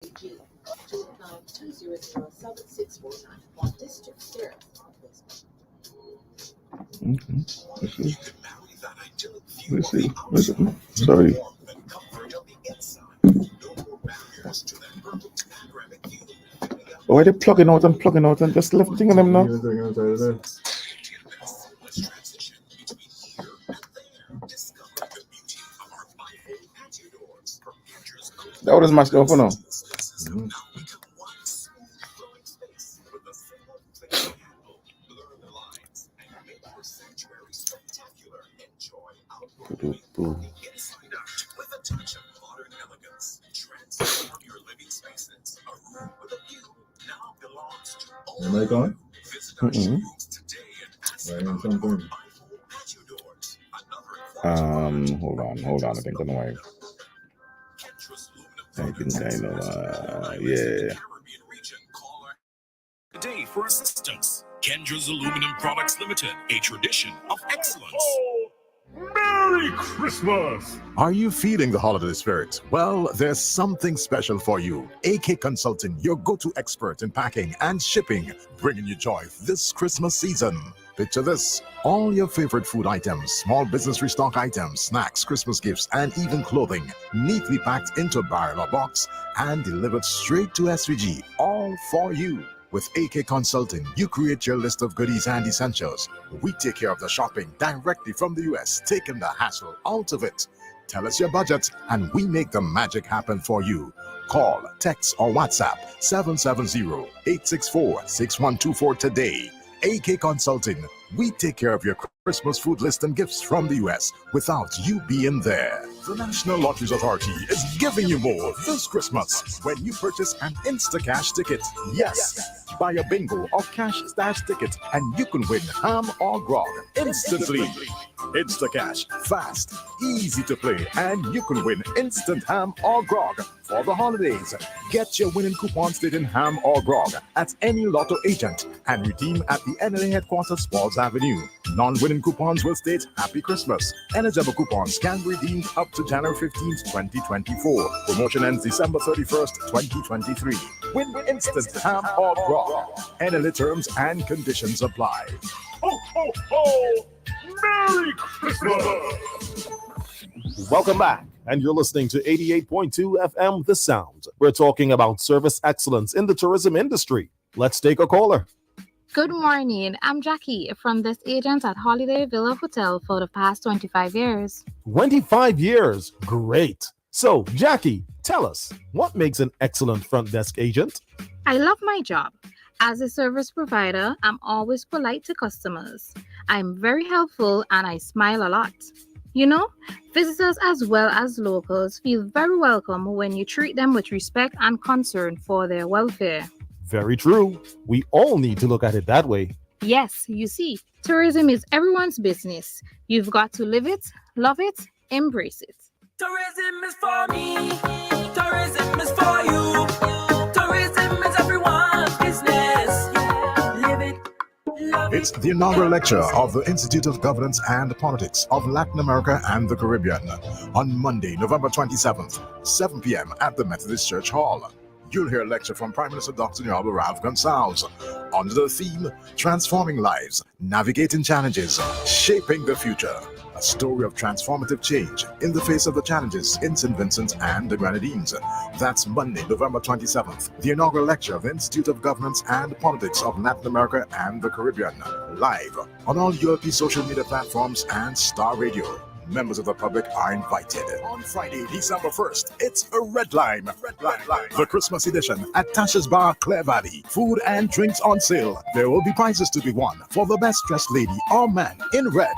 Okay. Let's see. Listen. Sorry. Why they plugging out and just left thing on them now? That was my stuff for now. Am I going? Mm-mm. Hold on. I think I know why. I think I know. Yeah. Today for assistance, Kendra's Aluminum Products Limited, a tradition of excellence. Merry Christmas! Are you feeling the holiday spirit? Well, there's something special for you. AK Consulting, your go-to expert in packing and shipping, bringing you joy this Christmas season. Picture this: all your favorite food items, small business restock items, snacks, Christmas gifts, and even clothing, neatly packed into a barrel or box and delivered straight to SVG, all for you. With AK Consulting, you create your list of goodies and essentials. We take care of the shopping directly from the US, taking the hassle out of it. Tell us your budget and we make the magic happen for you. Call, text, or WhatsApp 770-864-6124 today. AK Consulting, we take care of your Christmas food list and gifts from the US without you being there. The National Lotteries Authority is giving you more this Christmas when you purchase an Instacash ticket. Yes, buy a bingo or cash stash ticket and you can win ham or grog instantly. Instacash, fast, easy to play, and you can win instant ham or grog for the holidays. Get your winning coupons stating ham or grog at any Lotto agent and redeem at the NLA headquarters, Falls Avenue. Non-winning coupons will state Happy Christmas. Eligible coupons can be redeemed up to January 15th, 2024. Promotion ends December 31st, 2023. Win instant ham or grog. NLA terms and conditions apply. Ho, ho, ho! Merry Christmas! Welcome back, and you're listening to 88.2 FM The Sound. We're talking about service excellence in the tourism industry. Let's take a caller. Good morning. I'm Jackie from this agent at Holiday Villa Hotel for the past 25 years. 25 years. Great. So, Jackie, tell us, what makes an excellent front desk agent? I love my job. As a service provider, I'm always polite to customers. I'm very helpful and I smile a lot. You know, visitors as well as locals feel very welcome when you treat them with respect and concern for their welfare. Very true. We all need to look at it that way. Yes, you see, tourism is everyone's business. You've got to live it, love it, embrace it. Tourism is for me. Tourism is for you. Tourism is everyone's business. Live it. It's the inaugural lecture of the Institute of Governance and Politics of Latin America and the Caribbean on Monday, November 27th, 7 p.m. at the Methodist Church Hall. You'll hear a lecture from Prime Minister Dr. Nyabo Ralph Gonsalves under the theme, Transforming Lives, Navigating Challenges, Shaping the Future. A story of transformative change in the face of the challenges in St. Vincent and the Grenadines. That's Monday, November 27th, the inaugural lecture of the Institute of Governance and Politics of Latin America and the Caribbean, live on all ULP social media platforms and Star Radio. Members of the public are invited. On Friday, December 1st, it's a Red Line, the Christmas edition at Tasha's Bar, Clare Valley. Food and drinks on sale. There will be prizes to be won for the best dressed lady or man in red.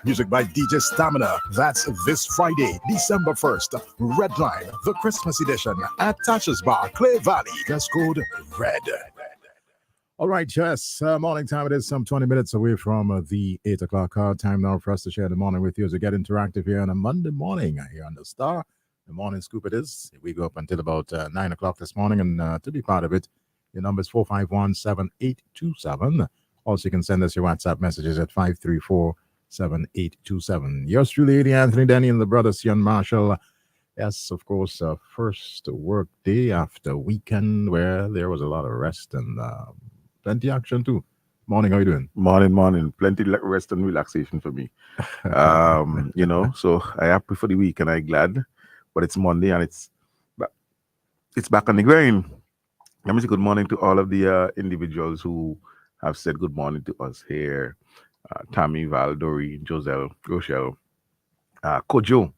Music by DJ Stamina. That's this Friday, December 1st. Red Line, the Christmas edition at Tasha's Bar, Clare Valley. Dress code red. All right, yes, morning time. It is some 20 minutes away from the 8 o'clock hour. Time now for us to share the morning with you as we get interactive here on a Monday morning here on the Star. The morning scoop it is. We go up until about 9 o'clock this morning, and to be part of it, your number is 451-7827. Also, you can send us your WhatsApp messages at 534-7827. Yours truly, Eddie Anthony Denny and the brother Sion Marshall Yes, of course, first work day after weekend where there was a lot of rest and plenty action too. Morning, how you doing? Morning. Plenty rest and relaxation for me. So I happy for the week and I glad, but it's Monday and it's back on the grind. Let me say good morning to all of the individuals who have said good morning to us here. Tammy, Val, Dory, Joselle, Rochelle, Kojo,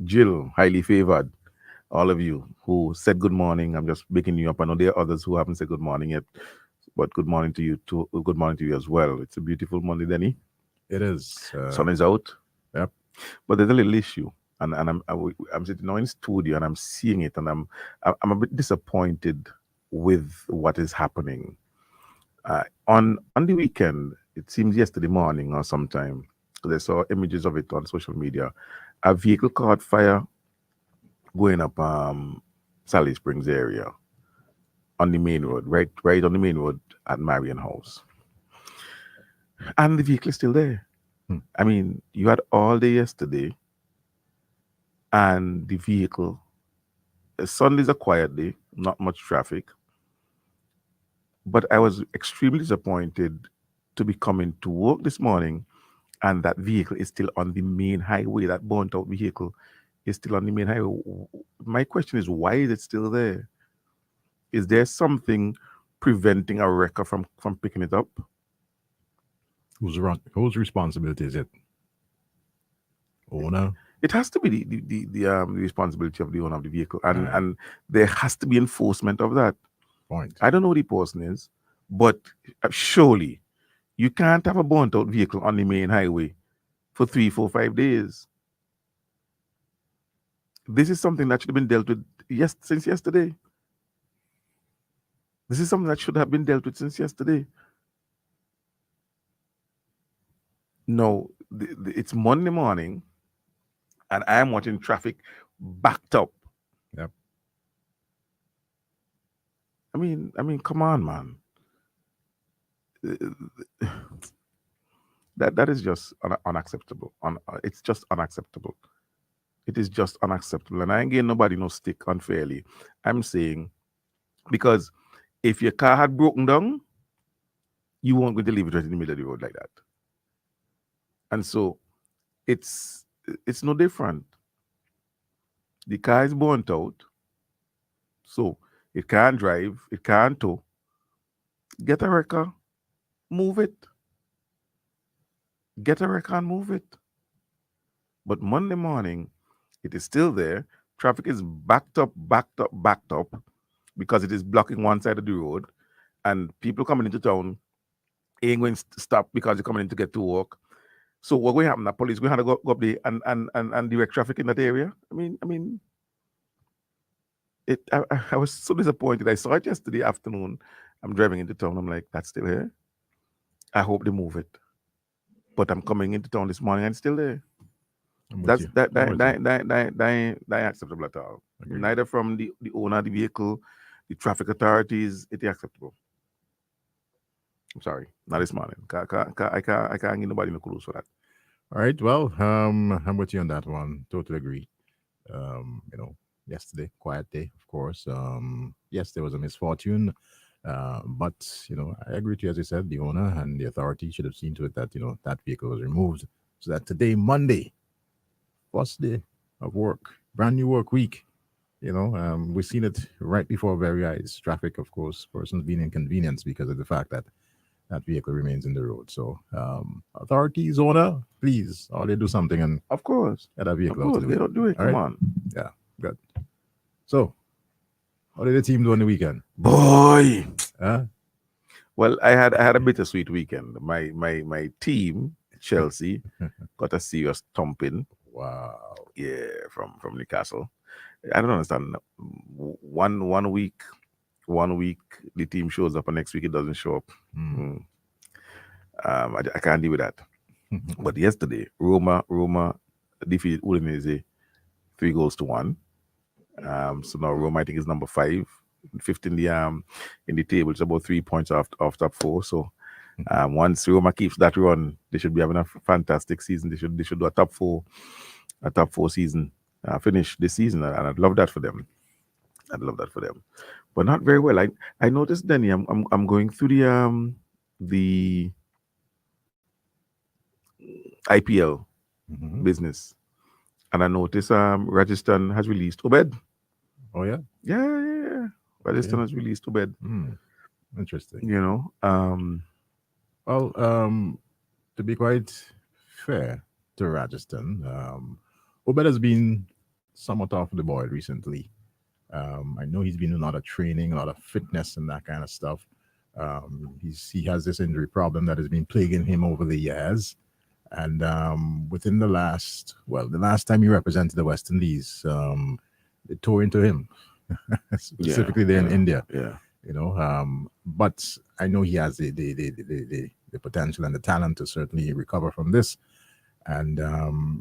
Jill, highly favored. All of you who said good morning. I'm just waking you up. I know there are others who haven't said good morning yet, but good morning to you too. Good morning to you as well. It's a beautiful Monday, Denny. It is. Sun is out. Yep. But there's a little issue, and I'm sitting now in studio and I'm seeing it, and I'm a bit disappointed with what is happening. On the weekend, it seems yesterday morning or sometime, because I saw images of it on social media. A vehicle caught fire going up Sally Springs area on the main road, right on the main road at Marion House. And the vehicle is still there. I mean, you had all day yesterday, and the vehicle, Sunday's a quiet day, not much traffic. But I was extremely disappointed to be coming to work this morning, and that vehicle is still on the main highway. That burnt out vehicle is still on the main highway. My question is, why is it still there? Is there something preventing a wrecker from picking it up? Whose responsibility is it? Owner? It has to be the responsibility of the owner of the vehicle, and there has to be enforcement of that. Point. I don't know who the person is, but surely you can't have a burnt out vehicle on the main highway for 3, 4, 5 days. This is something that should have been dealt with since yesterday. This is something that should have been dealt with since yesterday. No, it's Monday morning, and I am watching traffic backed up. Yep. I mean, come on, man. That is just unacceptable. It's just unacceptable. It is just unacceptable. And I ain't getting nobody no stick unfairly. I'm saying, because if your car had broken down, you won't go to leave it right in the middle of the road like that. And so it's no different. The car is burnt out, so it can't drive, it can't tow. Get a wrecker, move it. Get a wrecker and move it. But Monday morning, it is still there. Traffic is backed up, because it is blocking one side of the road, and people coming into town ain't going to stop because they're coming in to get to work. So what's going to happen? The police going to go up there and direct traffic in that area. I mean, I was so disappointed. I saw it yesterday afternoon. I'm driving into town. I'm like, that's still here. I hope they move it. But I'm coming into town this morning and it's still there. That ain't acceptable at all. Agreed. Neither from the owner of the vehicle, the traffic authorities. It is acceptable. I'm sorry, not this morning. I can't give nobody no clues for that. All right. Well, I'm with you on that one. Totally agree. Yesterday, quiet day, of course. Yes, there was a misfortune. But I agree with you, as you said, the owner and the authority should have seen to it that, that vehicle was removed. So that today, Monday, first day of work, brand new work week, we've seen it right before our very eyes. Traffic, of course, persons being inconvenienced because of the fact that that vehicle remains in the road. So, authorities, owner, please, or they do something and Of course. get that vehicle Of out course, of the they way. don't do it. All Come right. on. Yeah, good. So, what did the team do on the weekend? Boy. Huh? Well, I had a bittersweet weekend. My team, Chelsea, got a serious thumping. Wow. Yeah, from Newcastle. I don't understand. One week the team shows up, and next week it doesn't show up. I can't deal with that. But yesterday, Roma defeated Udinese 3-1. So now Roma, I think, is number 5, 5th in the table. It's about 3 points off top 4. So once Roma keeps that run, they should be having a fantastic season. They should do a top 4 season finish this season, and I'd love that for them. I'd love that for them, but not very well. I noticed, Danny. I'm going through the IPL Mhm. business, and I noticed Rajasthan has released Obed. Oh yeah. Yeah. Rajasthan Okay. has released Obed. Hmm. Interesting. You know, Well, to be quite fair to Rajasthan, Obed has been somewhat off the boil recently. I know he's been doing a lot of training, a lot of fitness, and that kind of stuff. He has this injury problem that has been plaguing him over the years. And within the last time he represented the West Indies, they tore into him, specifically there in India. Yeah. You know, but I know he has the potential and the talent to certainly recover from this, and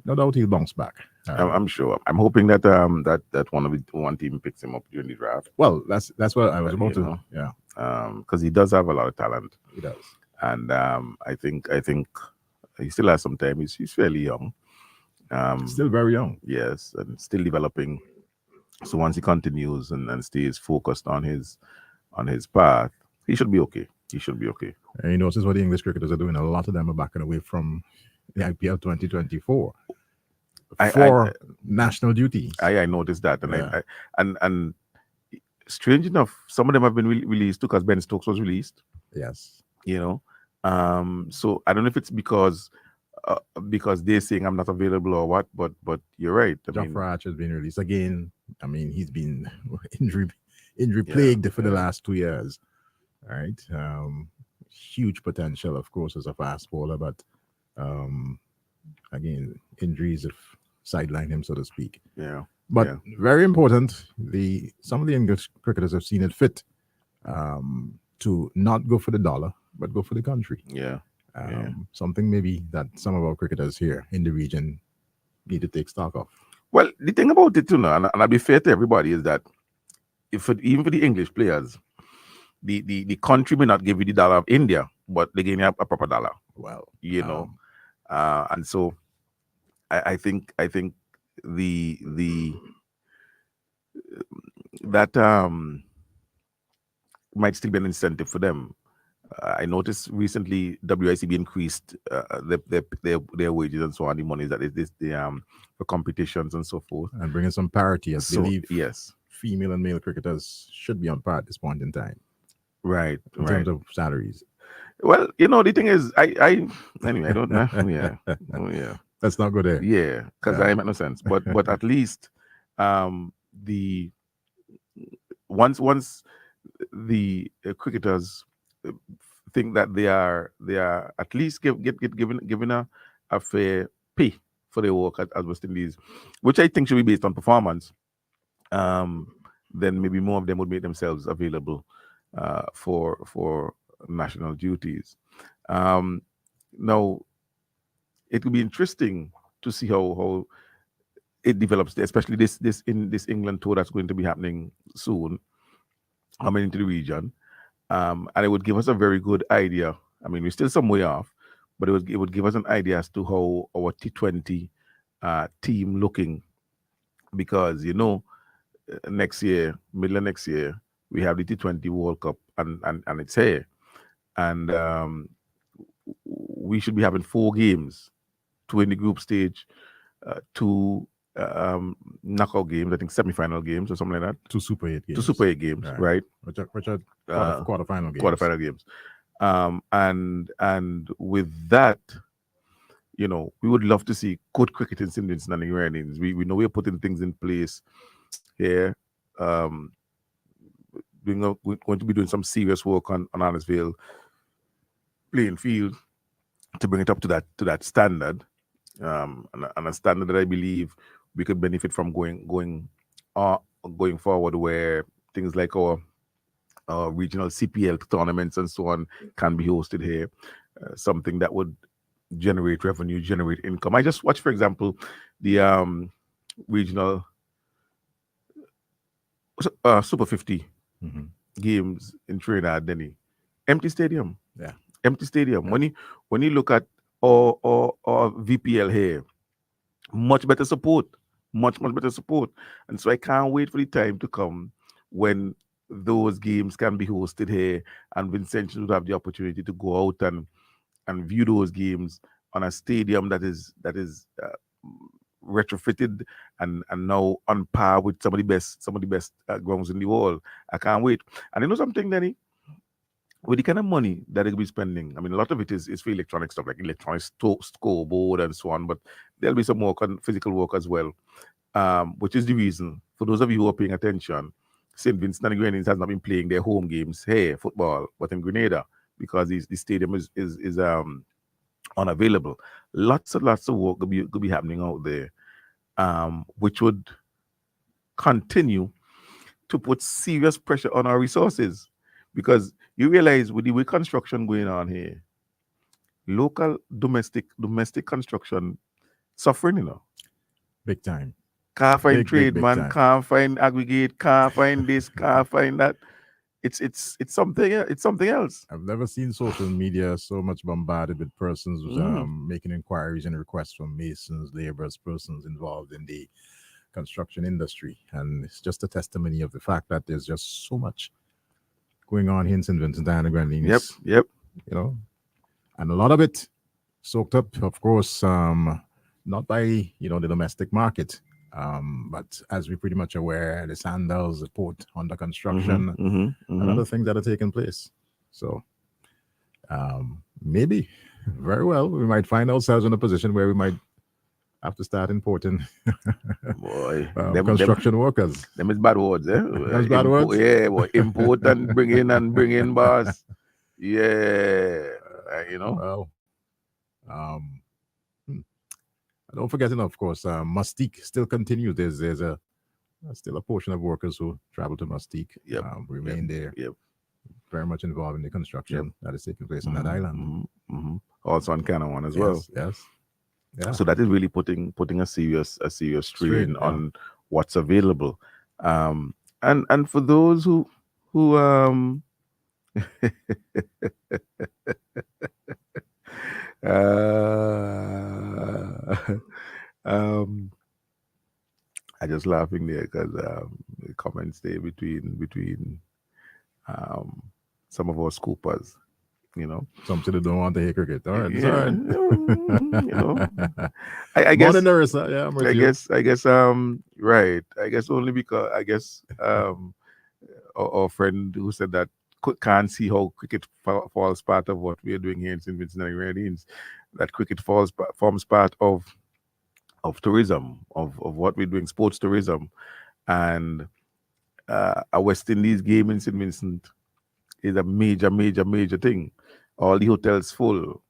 no doubt he'll bounce back. I'm sure. I'm hoping that that one team picks him up during the draft. Well, that's what I was about You to. know. Yeah, Because he does have a lot of talent, he does. and I think he still has some time. He's fairly young. Still very young. Yes, and still developing. So once he continues and stays focused on his path, he should be okay. He should be okay. And you notice what the English cricketers are doing. A lot of them are backing away from the IPL 2024 for national duties. I noticed that, and Yeah. and strange enough, some of them have been released too, because Ben Stokes was released. Yes. You know, so I don't know if it's because they're saying I'm not available or what, but you're right. I mean, Jofra Archer has been released again. I mean, he's been injury plagued for the last 2 years. All right. Huge potential, of course, as a fast bowler, but again, injuries have sidelined him, so to speak. yeah. But Yeah. very important, some of the English cricketers have seen it fit to not go for the dollar, but go for the country. Yeah. Something maybe that some of our cricketers here in the region need to take stock of. Well, the thing about it, and I'll be fair to everybody, is that even for the English players, the country may not give you the dollar of India, but they give you a proper dollar. Well, You know, and so I think the that might still be an incentive for them. I noticed recently WICB increased their wages and so on, the money that is for competitions and so forth. and bringing some parity. I So believe yes, female and male cricketers should be on par at this point in time right, in right. terms of salaries. Well, the thing is, I anyway, I don't know. Yeah, yeah. Let's not go there. Yeah, because Yeah. I make no sense. But at least the once the cricketers think that they are at least given a fair pay for their work at West Indies, which I think should be based on performance. Then maybe more of them would make themselves available for national duties. Now, it will be interesting to see how it develops, especially this England tour that's going to be happening soon, coming into the region, and it would give us a very good idea. I mean, we're still some way off, but it would give us an idea as to how our T20 team looking, because next year, middle of next year, we have the T20 World Cup, and it's here, and we should be having 4 games, 2 in the group stage, 2 knockout games, I think semi-final games or something like that. 2 Super 8 games. 2 Super 8 games, right? Which are Uh, quarterfinal games. Quarterfinal games. And with that, we would love to see good cricket in St. Vincent and the Grenadines. We know we're putting things in place here. We're going to be doing some serious work on Annisvale playing field to bring it up to that standard, and a standard that I believe we could benefit from going forward, where things like our regional CPL tournaments and so on can be hosted here, something that would generate revenue, generate income. I just watched, for example, the regional Super 50 Mhm. games in Trinidad, Denny. Empty stadium. Yeah. Empty stadium. When you look at our VPL here, much better support. much better support. And so I can't wait for the time to come when those games can be hosted here, and Vincentians would have the opportunity to go out and view those games on a stadium that is retrofitted and now on par with some of the best grounds in the world. I can't wait. And you know something, Danny? With the kind of money that they'll be spending, I mean, a lot of it is for electronic stuff like electronic scoreboard and so on, but there'll be some more physical work as well, which is the reason, for those of you who are paying attention, St. Vincent and the Grenadines has not been playing their home games here, football, but in Grenada, because the stadium is unavailable. Lots of work could be happening out there, which would continue to put serious pressure on our resources, because you realize with the way construction going on here, local domestic construction suffering, you know. Big time. Can't find Big trade, man. time. Can't find aggregate. Can't find this. Can't find that. It's something. It's something else. I've never seen social media so much bombarded with persons making inquiries and requests from masons, laborers, persons involved in the construction industry, and it's just a testimony of the fact that there's just so much going on here in St. Vincent and the Grenadines. Yep. You know, and a lot of it soaked up, of course, not by the domestic market, but as we're pretty much aware, the Sandals, the port under construction, and other things that are taking place. So maybe, very well, we might find ourselves in a position where we might have to start importing boy, construction workers. Them is bad words, eh? That's bad words? Yeah, boy, import and bring in, boss. Yeah, Well, don't forget, of course, Mustique still continues. There's still a portion of workers who travel to Mustique, remain there. Yep. Very much involved in the construction that is taking place on that island. Also on Canawan as well. Yes. Yeah. So that is really putting a serious strain on what's available. And for those who I just laughing there because the comments there between some of our scoopers, Some people don't want to hear cricket. All right, it's Yeah, all right. I guess. Morning, Narissa. Yeah, I'm with you. I guess right. I guess only because our friend who said that can't see how cricket falls part of what we are doing here in St. Vincent and the Grenadines. That cricket forms part of tourism, of what we're doing, sports tourism, and a West Indies game in St. Vincent is a major thing. All the hotels full,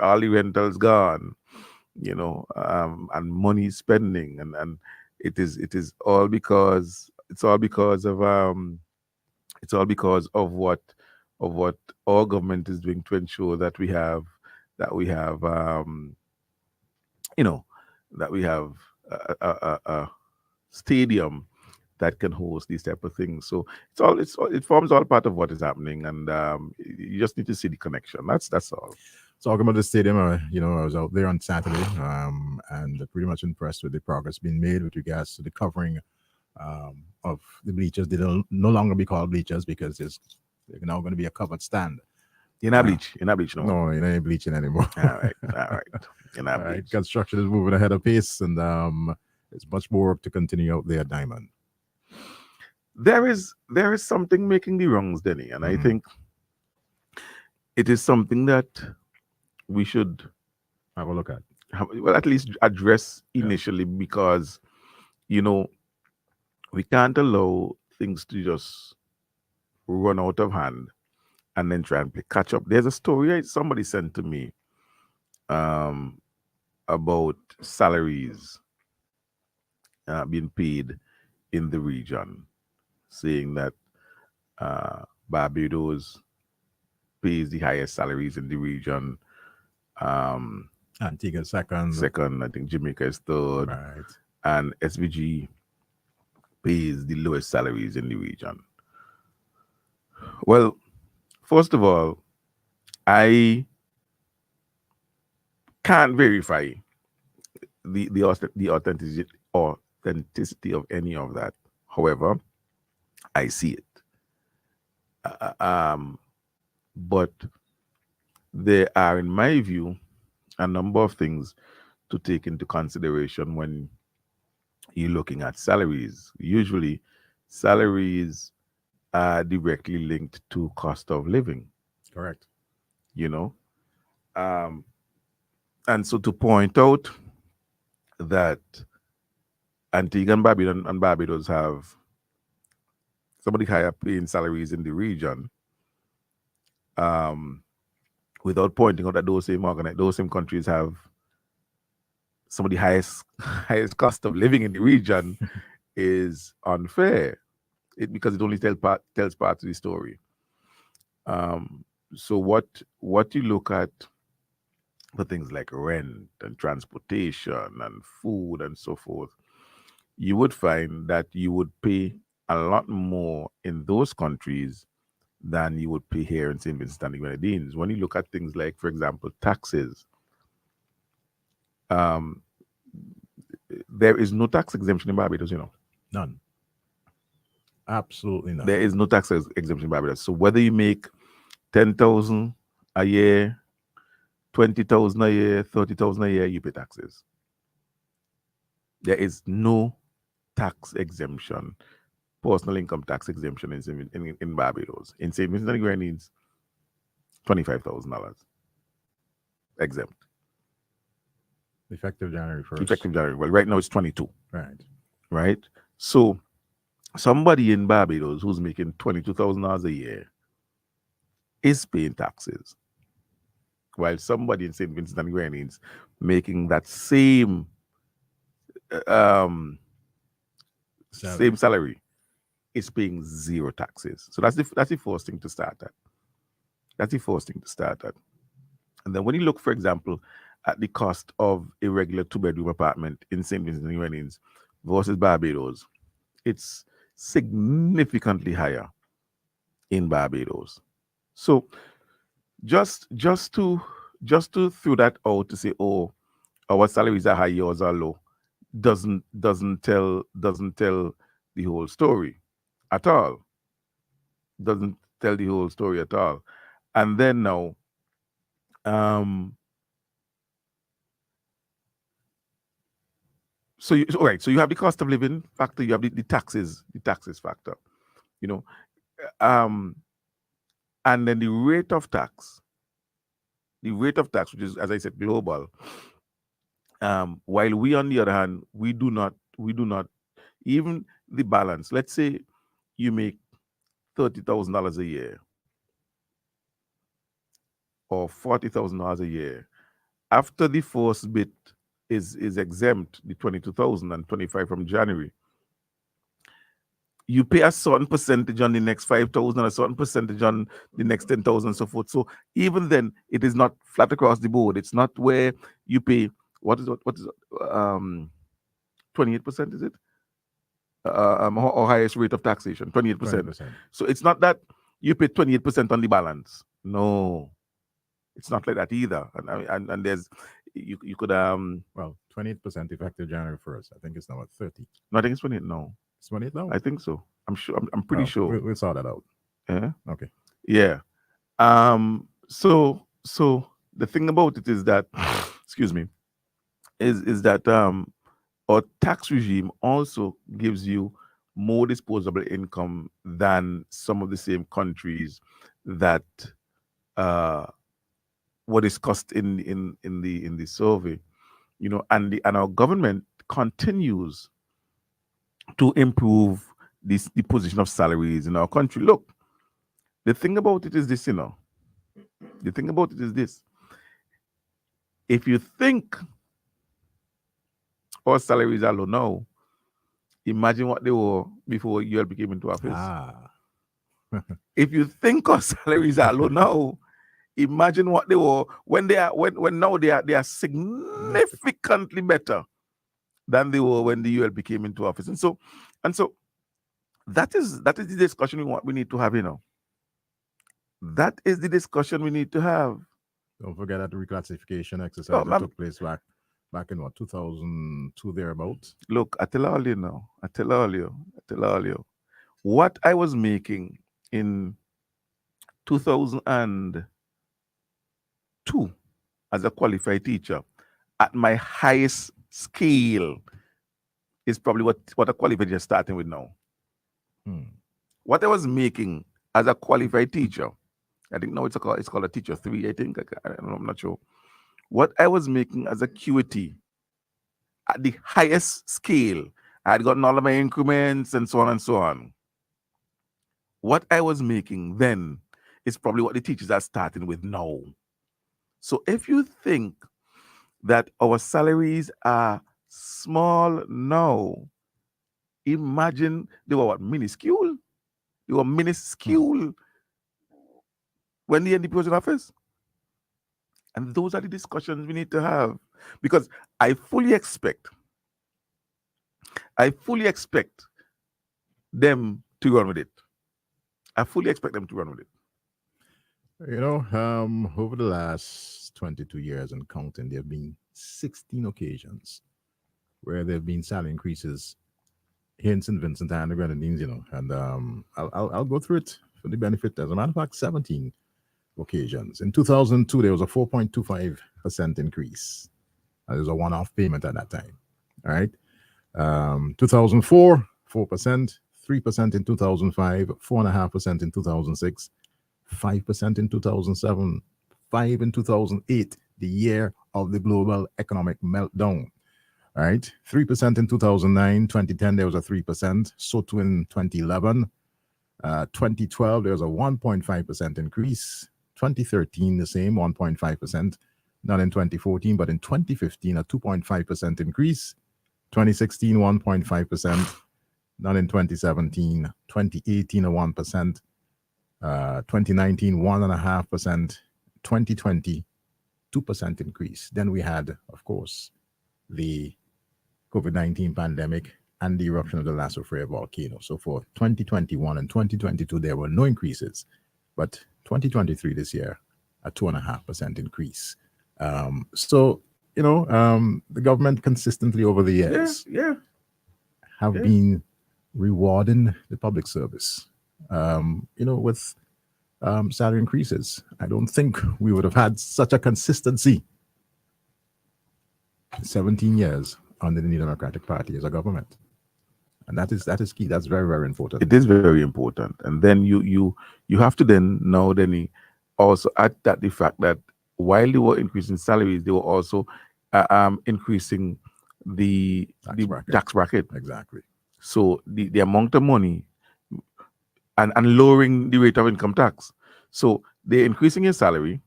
all the rentals gone, and money spending, and it is all because of what our government is doing to ensure that we have a stadium that can host these type of things. So it forms all part of what is happening, and you just need to see the connection. That's all. Talking about the stadium, I was out there on Saturday, and pretty much impressed with the progress being made with regards to the covering of the bleachers. They will no longer be called bleachers because they're now going to be a covered stand. You're not bleach no more. No, you ain't bleaching anymore. All right. You're not bleach. Right. Construction is moving ahead of pace, and there's much more work to continue out there, Diamond. There is something making the wrongs, Denny, and I think it is something that we should have a look at. Well, at least address initially, because we can't allow things to just run out of hand and then try and play catch up. There's a story somebody sent to me about salaries being paid in the region, saying that Barbados pays the highest salaries in the region. Antigua second, I think Jamaica is third, right, and SVG pays the lowest salaries in the region. Well, first of all, I can't verify the authenticity of any of that. However, I see it. But there are, in my view, a number of things to take into consideration when you're looking at salaries. Usually, salaries are directly linked to cost of living, Correct. you know. And so to point out that Antigua and Barbados have somebody higher paying salaries in the region, without pointing out that those same countries have some of the highest cost of living in the region is unfair. Because it only tells part of the story. So what you look at for things like rent and transportation and food and so forth, you would find that you would pay a lot more in those countries than you would pay here in St. Vincent and the Grenadines. When you look at things like, for example, taxes, there is no tax exemption in Barbados, None. Absolutely none. There is no tax exemption in Barbados. So whether you make 10,000 a year, 20,000 a year, 30,000 a year, you pay taxes. There is no tax exemption, personal income tax exemption in Barbados. In St. Vincent and the Grenadines, $25,000 exempt. Effective January 1st. Effective January. Well, right now it's 22. Right. Right? So somebody in Barbados who's making $22,000 a year is paying taxes, while somebody in St. Vincent and the Grenadines making that same same salary is paying zero taxes. So that's the first thing to start at. That's the first thing to start at. And then when you look, for example, at the cost of a regular 2-bedroom apartment in St. Vincent and the Grenadines versus Barbados, it's significantly higher in Barbados. So just to throw that out to say, oh, our salaries are high, yours are low, doesn't tell the whole story at all. Doesn't tell the whole story at all. And then now, so you have the cost of living factor, you have the taxes factor, and then the rate of tax, which is, as I said, global. While we, on the other hand, we do not even the balance. Let's say you make $30,000 a year or $40,000 a year. After the first bit is exempt, the 22,000 and 25 from January, you pay a certain percentage on the next 5,000, a certain percentage on the next 10,000, and so forth. So even then, it is not flat across the board. It's not where you pay what is 28%, is it? Or highest rate of taxation, 28%. So it's not that you pay 28% on the balance. No, it's not like that either. And there's you could 28% effective January 1st. I think it's now at 30. No, I think it's 28 now. It's 28 now? I think so. I'm sure. I'm pretty sure. We'll sort that out. Yeah. Okay. Yeah. So the thing about it is that, excuse me, is that our tax regime also gives you more disposable income than some of the same countries that were discussed in the survey, and our government continues to improve the position of salaries in our country. Look, the thing about it is this, The thing about it is this. If you think our salaries are low now, imagine what they were before ULP came into office. If you think our salaries are low now, imagine what they were when now they are significantly better than they were when the ULP came into office. And so that is the discussion we need to have, That is the discussion we need to have. Don't forget that reclassification exercise that took place back back in what 2002 thereabout. Look, I tell all you now. I tell all you. What I was making in 2002 as a qualified teacher at my highest scale is probably what a qualified teacher starting with now. What I was making as a qualified teacher, I think now it's called a teacher 3, I think. I don't know, I'm not sure. What I was making as a QT at the highest scale, I had gotten all of my increments and so on and so on. What I was making then is probably what the teachers are starting with now. So if you think that our salaries are small now, imagine they were what, minuscule? They were minuscule when the NDP was in office. And those are the discussions we need to have. Because I fully expect them to run with it. I fully expect them to run with it. You know, over the last 22 years and counting, there have been 16 occasions where there have been salary increases here in St. Vincent and the Grenadines, you know, and I'll go through it for the benefit. As a matter of fact, 17 occasions. In 2002, there was a 4.25% increase. There was a one-off payment at that time. All right. 2004, 4%, 3% in 2005, 4.5% in 2006, 5% in 2007, 5% in 2008, the year of the global economic meltdown. All right, 3% in 2009, 2010 there was a 3%, so too in 2011, 2012 there was a 1.5% increase, 2013 the same 1.5%, not in 2014 but in 2015 a 2.5% increase, 2016 1.5%, not in 2017, 2018 a 1%, 2019 1.5%, 2020 2% increase. Then we had, of course, the COVID-19 pandemic and the eruption of the Lasso Freya volcano. So for 2021 and 2022, there were no increases. But 2023 this year, a 2.5% increase. So, you know, the government consistently over the years have been rewarding the public service, you know, with salary increases. I don't think we would have had such a consistency 17 years under the New Democratic Party as a government. And that is key. That's very, very important. It is very important. And then you have to then now then also add that the fact that while they were increasing salaries, they were also increasing the tax bracket. Exactly. So the amount of money and lowering the rate of income tax. So they're increasing your salary,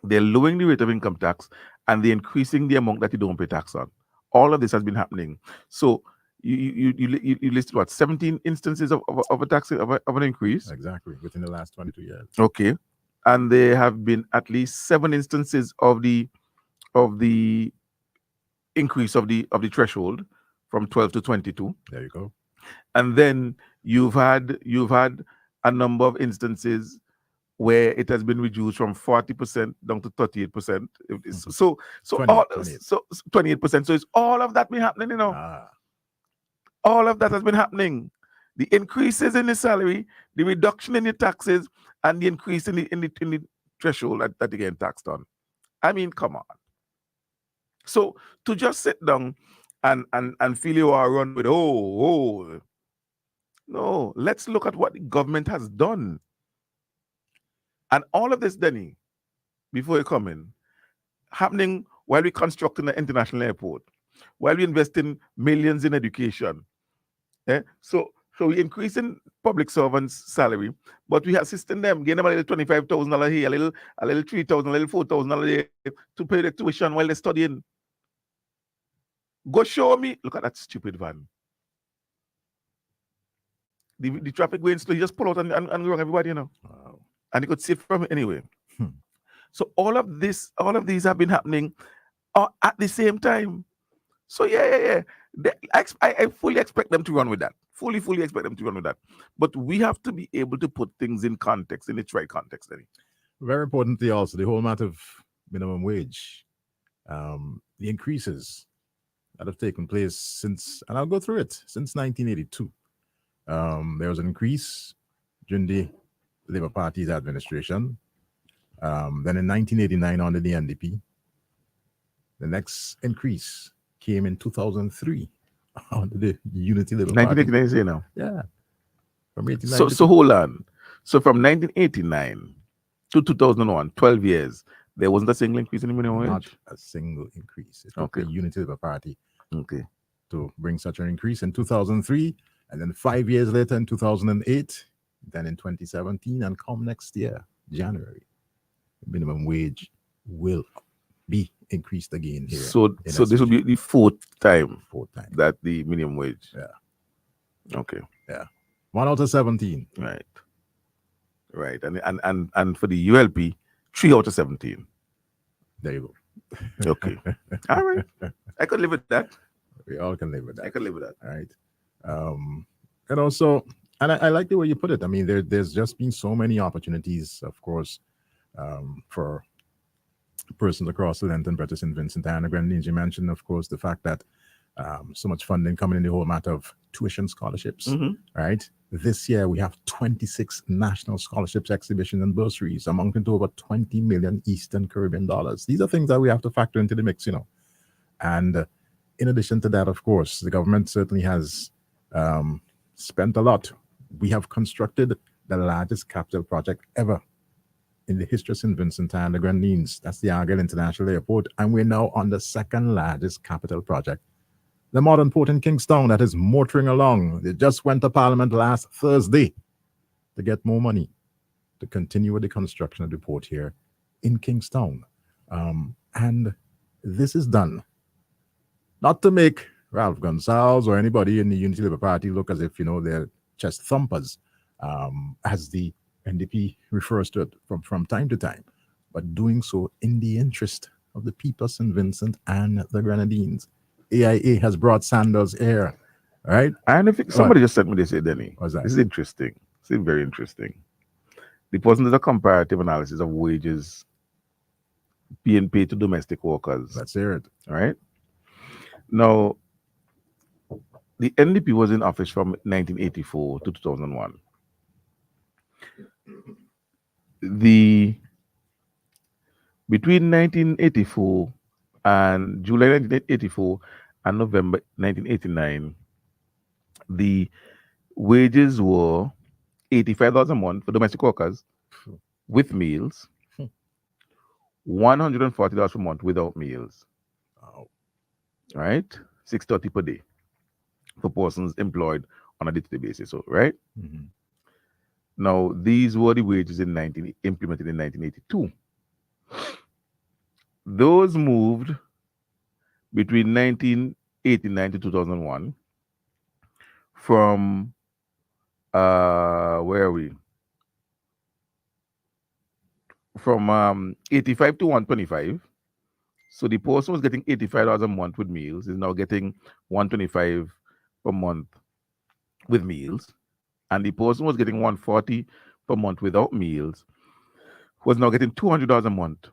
they're lowering the rate of income tax, and they're increasing the amount that you don't pay tax on. All of this has been happening. So you listed what, 17 instances of a tax of an increase? Exactly, within the last 22 years. Okay. And there have been at least 7 instances of the increase of the threshold from 12 to 22. There you go. And then you've had a number of instances where it has been reduced from 40% down to 38%. So 28%. So it's all of that been happening, you know. All of that has been happening. The increases in the salary, the reduction in the taxes, and the increase in the threshold that they get taxed on. I mean, come on. So to just sit down and feel you are run with no, let's look at what the government has done. And all of this, Denny, before you come in, happening while we're constructing the international airport, while we're investing millions in education. So we're increasing public servants' salary, but we are assisting them, getting them a little $25,000 here, a little $3,000, a little $4,000 there to pay the tuition while they're studying. Go show me. Look at that stupid van. The traffic going slow. You just pull out and wrong everybody, you know. Wow. And you could see from it anyway. So all of these have been happening at the same time. So yeah. I fully expect them to run with that. Fully expect them to run with that. But we have to be able to put things in context, in its right context, Eddie. Very importantly, also the whole matter of minimum wage. You the increases that have taken place since, and I'll go through it, since 1982. There was an increase during the Labour Party's administration. Then in 1989 under the NDP, the next increase came in 2003 under the Unity Labour Party. 1989 is here now. Yeah. From 89 So hold on. So from 1989 to 2001, 12 years, there wasn't a single increase in the minimum not wage? a single increase. It took Okay. the Unity Labour Party Okay. to bring such an increase in 2003, and then 5 years later in 2008, then in 2017, and come next year, January, the minimum wage will be increased again here. So in this will be SG. the fourth time Fourth time. that the minimum wage. Yeah. Okay. 1 out of 17. Right. Right. And for the ULP, 3 out of 17. There you go. Okay. All right. I could live with that. We all can live with I that. could live with that. All right. And also, and I like the way you put it. I mean, there's just been so many opportunities, of course, for persons across the length and breadth of St. Vincent and the Grenadines. You mentioned, of course, the fact that so much funding coming in the whole matter of tuition scholarships, Mhm. right? This year, we have 26 national scholarships, exhibitions, and bursaries amounting to over 20 million Eastern Caribbean dollars. These are things that we have to factor into the mix, And in addition to that, of course, the government certainly has spent a lot. We have constructed the largest capital project ever in the history of St. Vincent and the Grenadines. That's the Argyle International Airport. And we're now on the second largest capital project, the modern port in Kingstown, that is motoring along. They just went to Parliament last Thursday to get more money to continue with the construction of the port here in Kingstown. And this is done not to make Ralph Gonsalves or anybody in the Unity Labour Party look as if, they're chest thumpers, as the NDP refers to it from time to time, but doing so in the interest of the people of St. Vincent and the Grenadines. AIA has brought Sandals here, right? And if somebody just sent me this, Denny. What's that? This is interesting. This is very interesting. The person did a comparative analysis of wages being paid to domestic workers. Let's hear it. All right. Now, the NDP was in office from 1984 to 2001. Between 1984 and July 1984 and November 1989, the wages were $85 a month for domestic workers with meals, $140 per month without meals. Wow. Right? $630 per day for persons employed on a day-to-day basis. So, right? Mhm. Now, these were the wages implemented in 1982. Those moved between 1989 to 2001 from, where are we? From 85 to 125. So the person was getting $85 a month with meals, is now getting $125 per month with meals. And the person was getting $140 per month without meals, was now getting $200 a month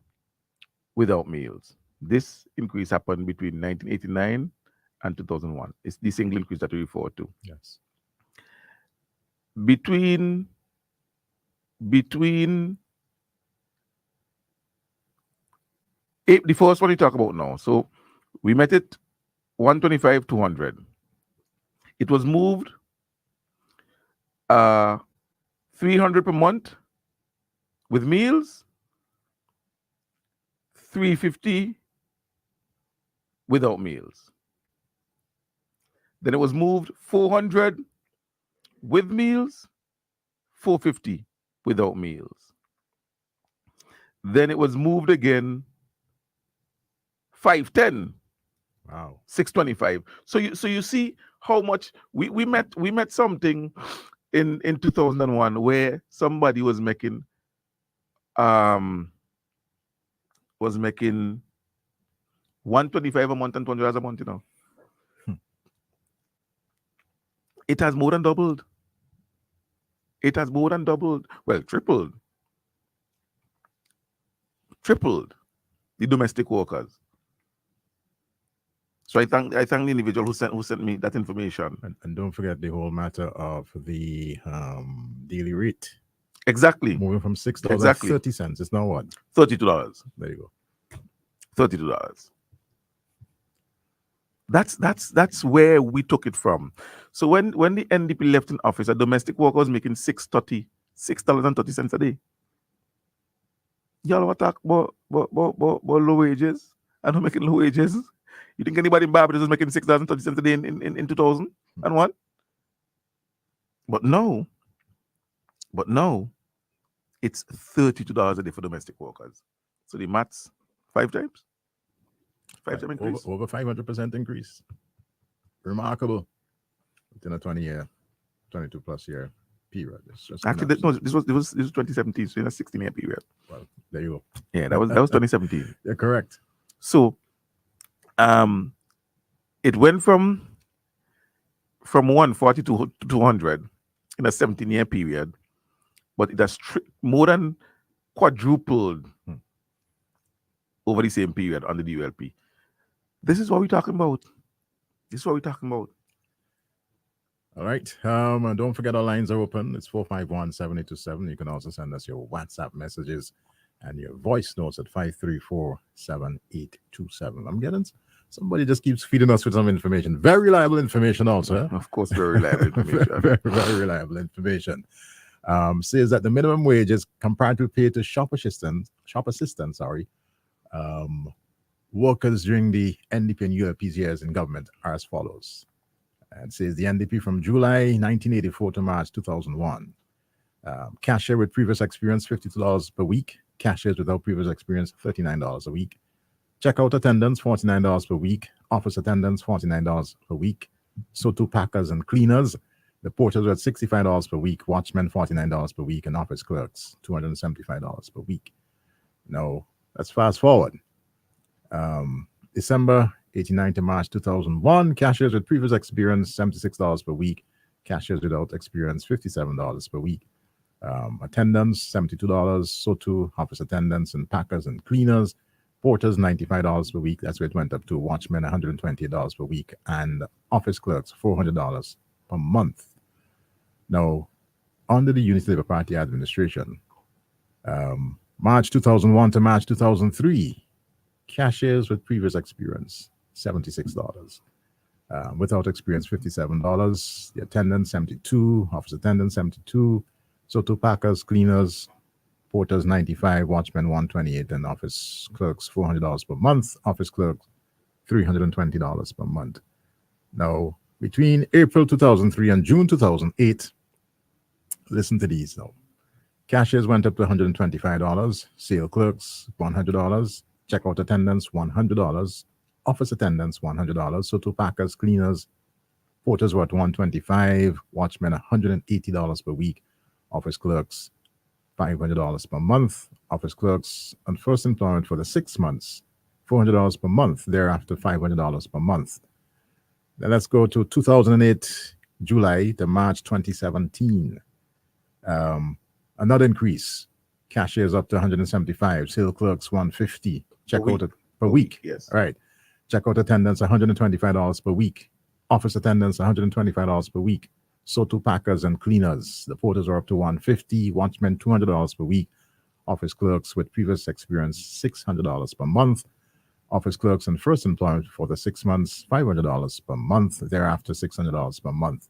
without meals. This increase happened between 1989 and 2001. It's the single increase that we refer to. Yes. Between the first one we talk about now. So we met it 125, 200. It was moved 300 per month with meals, 350 without meals. Then it was moved 400 with meals, 450 without meals. Then it was moved again 510, Wow. 625. So you see how much we met something in 2001 where somebody was making $125 a month and $20 a month, It has more than doubled. It has more than doubled. Well, tripled. The domestic workers. So I thank the individual who sent me that information. And don't forget the whole matter of the daily rate Exactly. moving from $6.30. Exactly. It's now what? $32. There you go. $32. That's where we took it from. So when the NDP left in office, a domestic worker was making $6.30 a day. Y'all want to talk about low wages? I don't making low wages. You think anybody in Barbados is making $6.30 a day in 2001? But no, it's $32 a day for domestic workers. So the maths 5 times. 5 times increase. Over 500% increase. Remarkable. Within a 20-year, 22+ year period. It's just Actually, this was 2017, so in a 16-year period. well, there you go. Yeah, that was 2017. You're correct. So, it went from 140 to 200 in a 17-year period, but it has more than quadrupled over the same period under the ULP. This is what we're talking about. All right. And don't forget our lines are open. It's 451-7827. You can also send us your WhatsApp messages and your voice notes at 534-7827. I'm getting somebody just keeps feeding us with some information. Very reliable information also. Of course, very reliable information. very reliable information. Says that the minimum wage is comparative pay to shop assistants, workers during the NDP and ULP's years in government are as follows. And says the NDP from July 1984 to March 2001. Cashier with previous experience, $52 per week. Cashiers without previous experience, $39 a week. Checkout attendants, $49 per week. Office attendants, $49 per week. So too packers and cleaners. The porters were at $65 per week. Watchmen, $49 per week. And office clerks, $275 per week. Now, let's fast forward. December 89 to March 2001. Cashiers with previous experience, $76 per week. Cashiers without experience, $57 per week. Attendants, $72. So too office attendants and packers and cleaners. Porters, $95 per week. That's where it went up to. Watchmen, $128 per week. And office clerks, $400 per month. Now, under the Unity Labour Party administration, March 2001 to March 2003, cashiers with previous experience, $76. Without experience, $57. The attendants, $72. Office attendants, $72. So to packers, cleaners, porters, $95. Watchmen, $128. And office clerks, $400 per month. Office clerks, $320 per month. Now, between April 2003 and June 2008, listen to these now. Cashiers went up to $125. Sale clerks, $100. Checkout attendants, $100. Office attendants, $100. So to packers, cleaners, porters were at $125. Watchmen, $180 per week. Office clerks, $500 per month. Office clerks on first employment for the 6 months, $400 per month. Thereafter, $500 per month. Then let's go to 2008, July to March 2017. Another increase. Cashiers up to $175. Sale clerks, $150. Checkout per week. Yes. All right. Checkout attendants, $125 per week. Office attendants, $125 per week. So to packers and cleaners. The porters are up to $150. Watchmen, $200 per week. Office clerks with previous experience, $600 per month. Office clerks in first employment for the 6 months, $500 per month. Thereafter, $600 per month.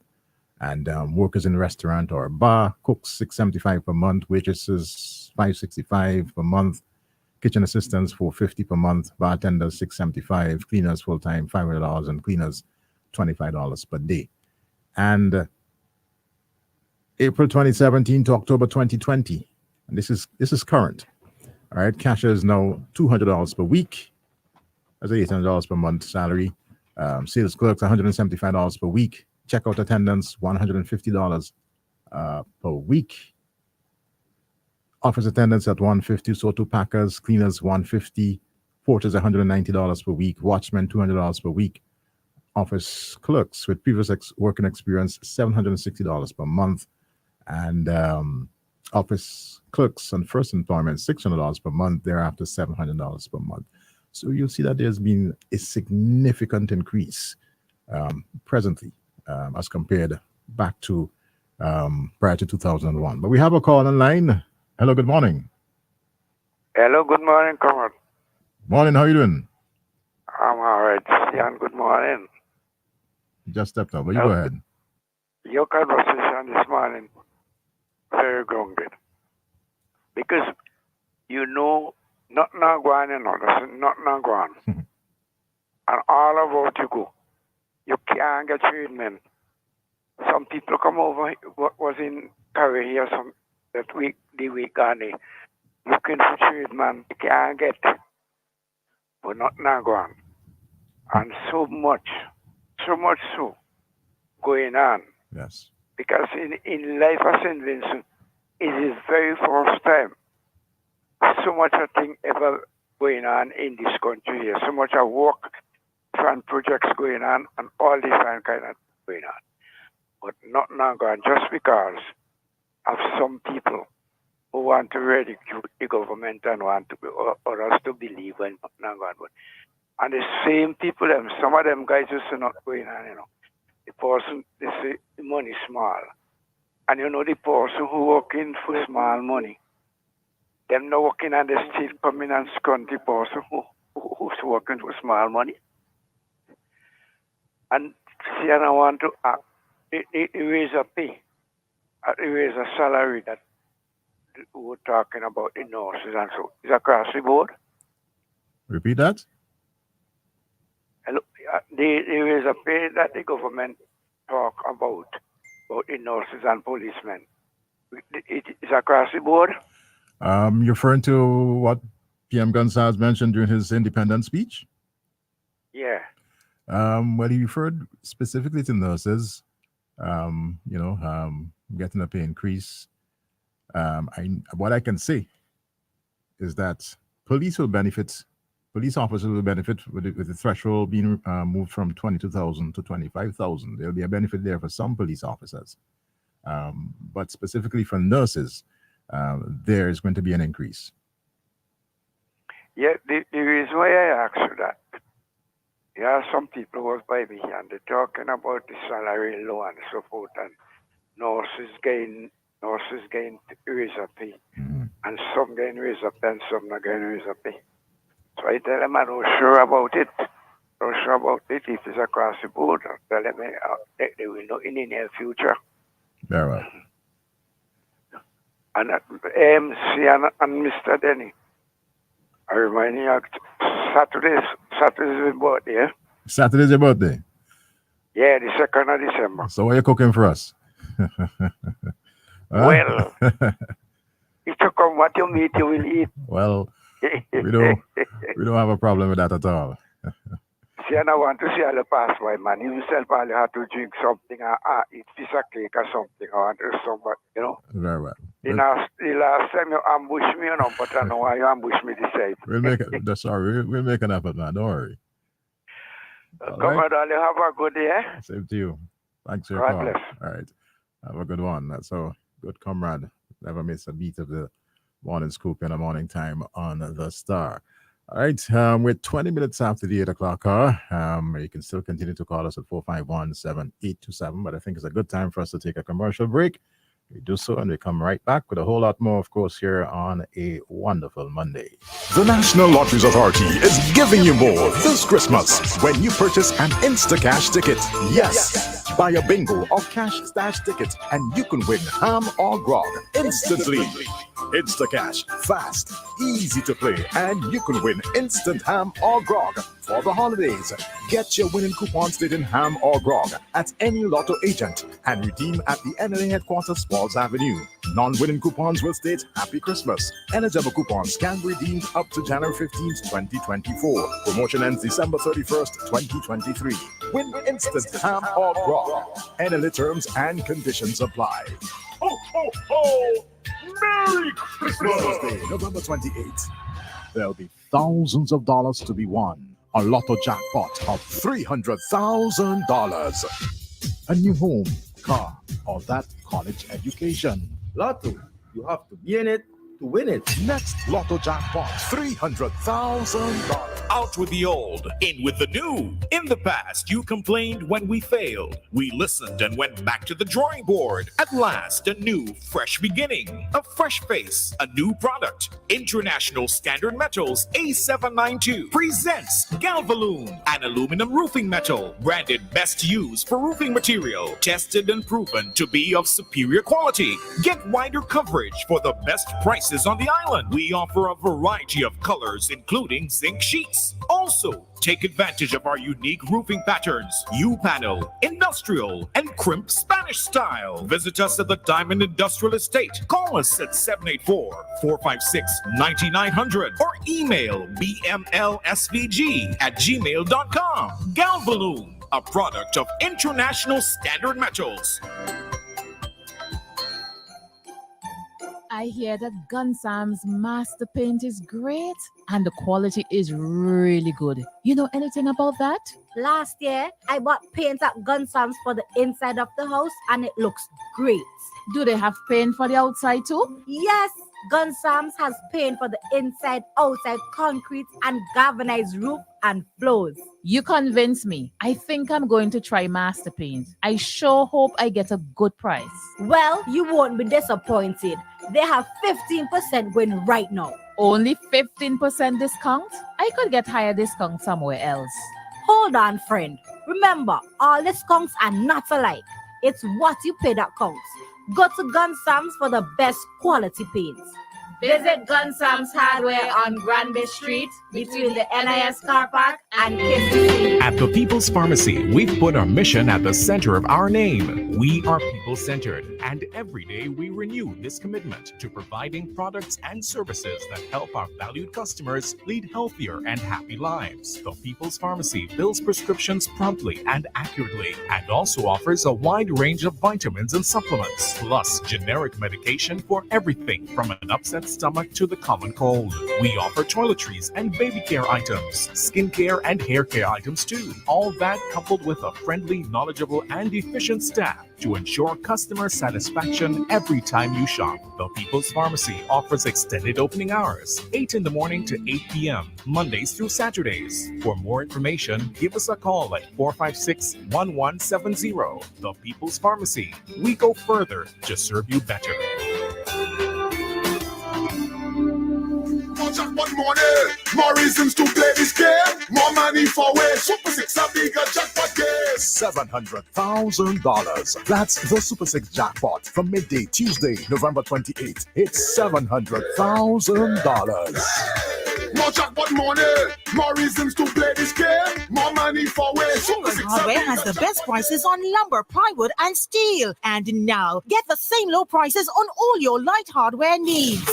And workers in restaurant or bar, cooks, $675 per month. Waitresses, $565 per month. Kitchen assistants, $450 per month. Bartenders, $675. Cleaners full-time, $500. And cleaners, $25 per day. And April 2017 to October 2020. And this is current. All right, cashiers now $200 per week. That's $800 per month salary. Sales clerks $175 per week. Checkout attendants $150 per week. Office attendants at $150. So to packers, cleaners $150. Porters $190 per week. Watchmen $200 per week. Office clerks with previous working experience $760 per month. And office clerks on first employment $600 per month. Thereafter $700 per month. So you'll see that there's been a significant increase presently as compared back to prior to 2001. But we have a call online. Hello, good morning. Hello, good morning, Comrade. Morning, how you doing? I'm all right. Sian, good morning. Just stepped up, but you go ahead. Your conversation this morning, very grounded. Because you know, nothing not going, nothing not going. And all about you go. You can't get treatment. Some people come over, what was in Curry here that week, the week gone, looking for treatment, you can't get. But nothing not going. And so much so going on. Yes. Because in life of St. Vincent, it is very first time so much of thing ever going on in this country here. So much of work and projects going on and all different kind of going on. But not now gone just because of some people who want to ridicule the government and want to or us to believe when not gone. And the same people, some of them guys just are not going on, The person, they say the money small. And the person who working for small money, them not working and they still coming and scunt the person who's working for small money. And see, and I want to raise a pay, raise a salary that we're talking about in nurses and so. Is across the board? Repeat that? There is a pay that the government talk about the nurses and policemen. It is across the board. You're referring to what PM Gonzalez mentioned during his independent speech? Yeah. Well, he referred specifically to nurses, getting a pay increase. What I can say is that police officers will benefit with the threshold being moved from 22,000 to 25,000. There'll be a benefit there for some police officers. But specifically for nurses, there is going to be an increase. Yeah, the reason why I asked you that, there are some people who was by me and they're talking about the salary low and so forth, and nurses gain raise a pay, and some gain raise a pay and some not gain raise a pay. So I tell them I'm not sure about it. If it's across the board. I tell them they will know in the near future. Very well. And and Mr. Denny, I remind you, Saturday's his birthday. Eh? Saturday's your birthday? Yeah, the 2nd of December. So what are you cooking for us? Well, if you come what you meet, you will eat. Well, we don't have a problem with that at all. See, and I want to see all the past my man. Himself probably have to drink something or eat piece of cake or something or somebody, Very well. The last time you ambushed me, but I know why you ambushed me this side. We'll make an effort, man. Don't worry. Comrade, you have a good day. Same to you. Thanks for your God call. bless. All right. Have a good one. That's a good comrade. Never miss a beat of the morning scoop in the morning time on the Star. All right. We're 20 minutes after the 8 o'clock hour. You can still continue to call us at 451-7827, but I think it's a good time for us to take a commercial break. We do so, and we come right back with a whole lot more, of course, here on a wonderful Monday. The National Lotteries Authority is giving you more this Christmas when you purchase an Instacash ticket. Yes, buy a bingo or cash stash ticket and you can win ham or grog instantly. Instacash, fast, easy to play, and you can win instant ham or grog for the holidays. Get your winning coupons dated in ham or grog at any Lotto agent and redeem at the NLA headquarters, Falls Avenue. Non-winning coupons will state Happy Christmas. Eligible coupons can be redeemed up to January 15th, 2024. Promotion ends December 31st, 2023. Win instant ham or grog. NLA terms and conditions apply. Ho, ho, ho! Merry Christmas! Thursday, November 28th. There'll be thousands of dollars to be won. A Lotto jackpot of $300,000. A new home, car, or that college education. Lotto, you have to be in it to win it. Next Lotto jackpot, $300,000. Out with the old, in with the new. In the past, you complained when we failed. We listened and went back to the drawing board. At last, a new, fresh beginning. A fresh face, a new product. International Standard Metals A792 presents Galvaloon, an aluminum roofing metal, branded best used for roofing material, tested and proven to be of superior quality. Get wider coverage for the best prices on the island. We offer a variety of colors, including zinc sheets. Also, take advantage of our unique roofing patterns, U-panel, industrial, and crimp Spanish style. Visit us at the Diamond Industrial Estate. Call us at 784-456-9900 or email bmlsvg@gmail.com. Galvaloon, a product of International Standard Metals. I hear that Gunsam's master paint is great and the quality is really good. You know anything about that? Last year, I bought paint at Gunsam's for the inside of the house and it looks great. Do they have paint for the outside too? Yes, Gunsam's has paint for the inside, outside concrete and galvanized roof and floors. You convinced me. I think I'm going to try master paint. I sure hope I get a good price. Well, you won't be disappointed. They have 15% win right now. Only 15% discount? I could get higher discount somewhere else. Hold on, friend. Remember, all discounts are not alike. It's what you pay that counts. Go to Gunsam's for the best quality paints. Visit Gunsam's Hardware on Granby Street between the NIS car park and KCC. At the People's Pharmacy, we've put our mission at the center of our name. We are people-centered, and every day we renew this commitment to providing products and services that help our valued customers lead healthier and happy lives. The People's Pharmacy fills prescriptions promptly and accurately, and also offers a wide range of vitamins and supplements, plus generic medication for everything from an upset stomach to the common cold. We offer toiletries and baby care items, skincare and hair care items too. All that coupled with a friendly, knowledgeable, and efficient staff to ensure customer satisfaction every time you shop. The People's Pharmacy offers extended opening hours, 8 in the morning to 8 p.m., Mondays through Saturdays. For more information, give us a call at 456-1170. The People's Pharmacy. We go further to serve you better. More jackpot money, more reasons to play this game, more money for way. Super 6 a bigger jackpot game. $700,000. That's the Super 6 jackpot from midday Tuesday, November 28th. It's $700,000. More jackpot money, more reasons to play this game, more money for way. Super 6 Hardware has the best prices on lumber, plywood, and steel. And now, get the same low prices on all your light hardware needs.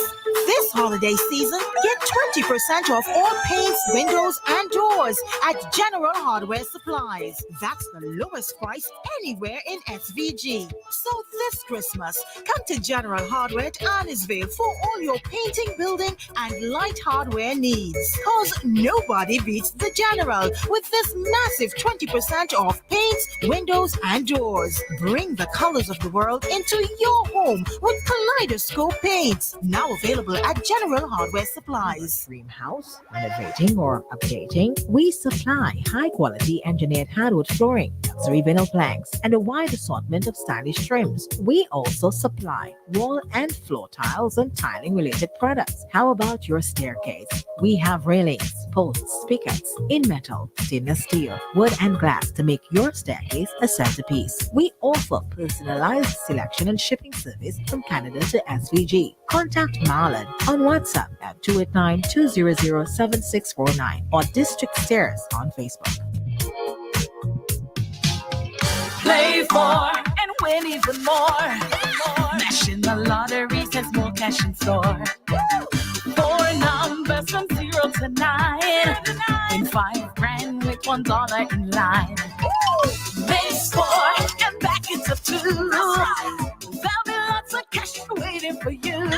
This holiday season, get 20% off all paints, windows, and doors at General Hardware Supplies. That's the lowest price anywhere in SVG. So this Christmas, come to General Hardware at Arnisville for all your painting, building, and light hardware needs. Cause nobody beats the General with this massive 20% off paints, windows, and doors. Bring the colors of the world into your home with Kaleidoscope paints. Now available at General Hardware Supplies. Dream house, renovating or updating? We supply high-quality engineered hardwood flooring, luxury vinyl planks, and a wide assortment of stylish trims. We also supply wall and floor tiles and tiling-related products. How about your staircase? We have railings, posts, spigots in metal, stainless steel, wood, and glass to make your staircase a centerpiece. We offer personalized selection and shipping service from Canada to SVG. Contact Marlon on WhatsApp at 289-200-7649 or District Stairs on Facebook. Play for and win even more. Mashing the lottery says more cash in store. 4 numbers from 0 to 9. In 5 grand with $1 in line. Base 4 and back it's up 2. There'll be lots of cash waiting for you.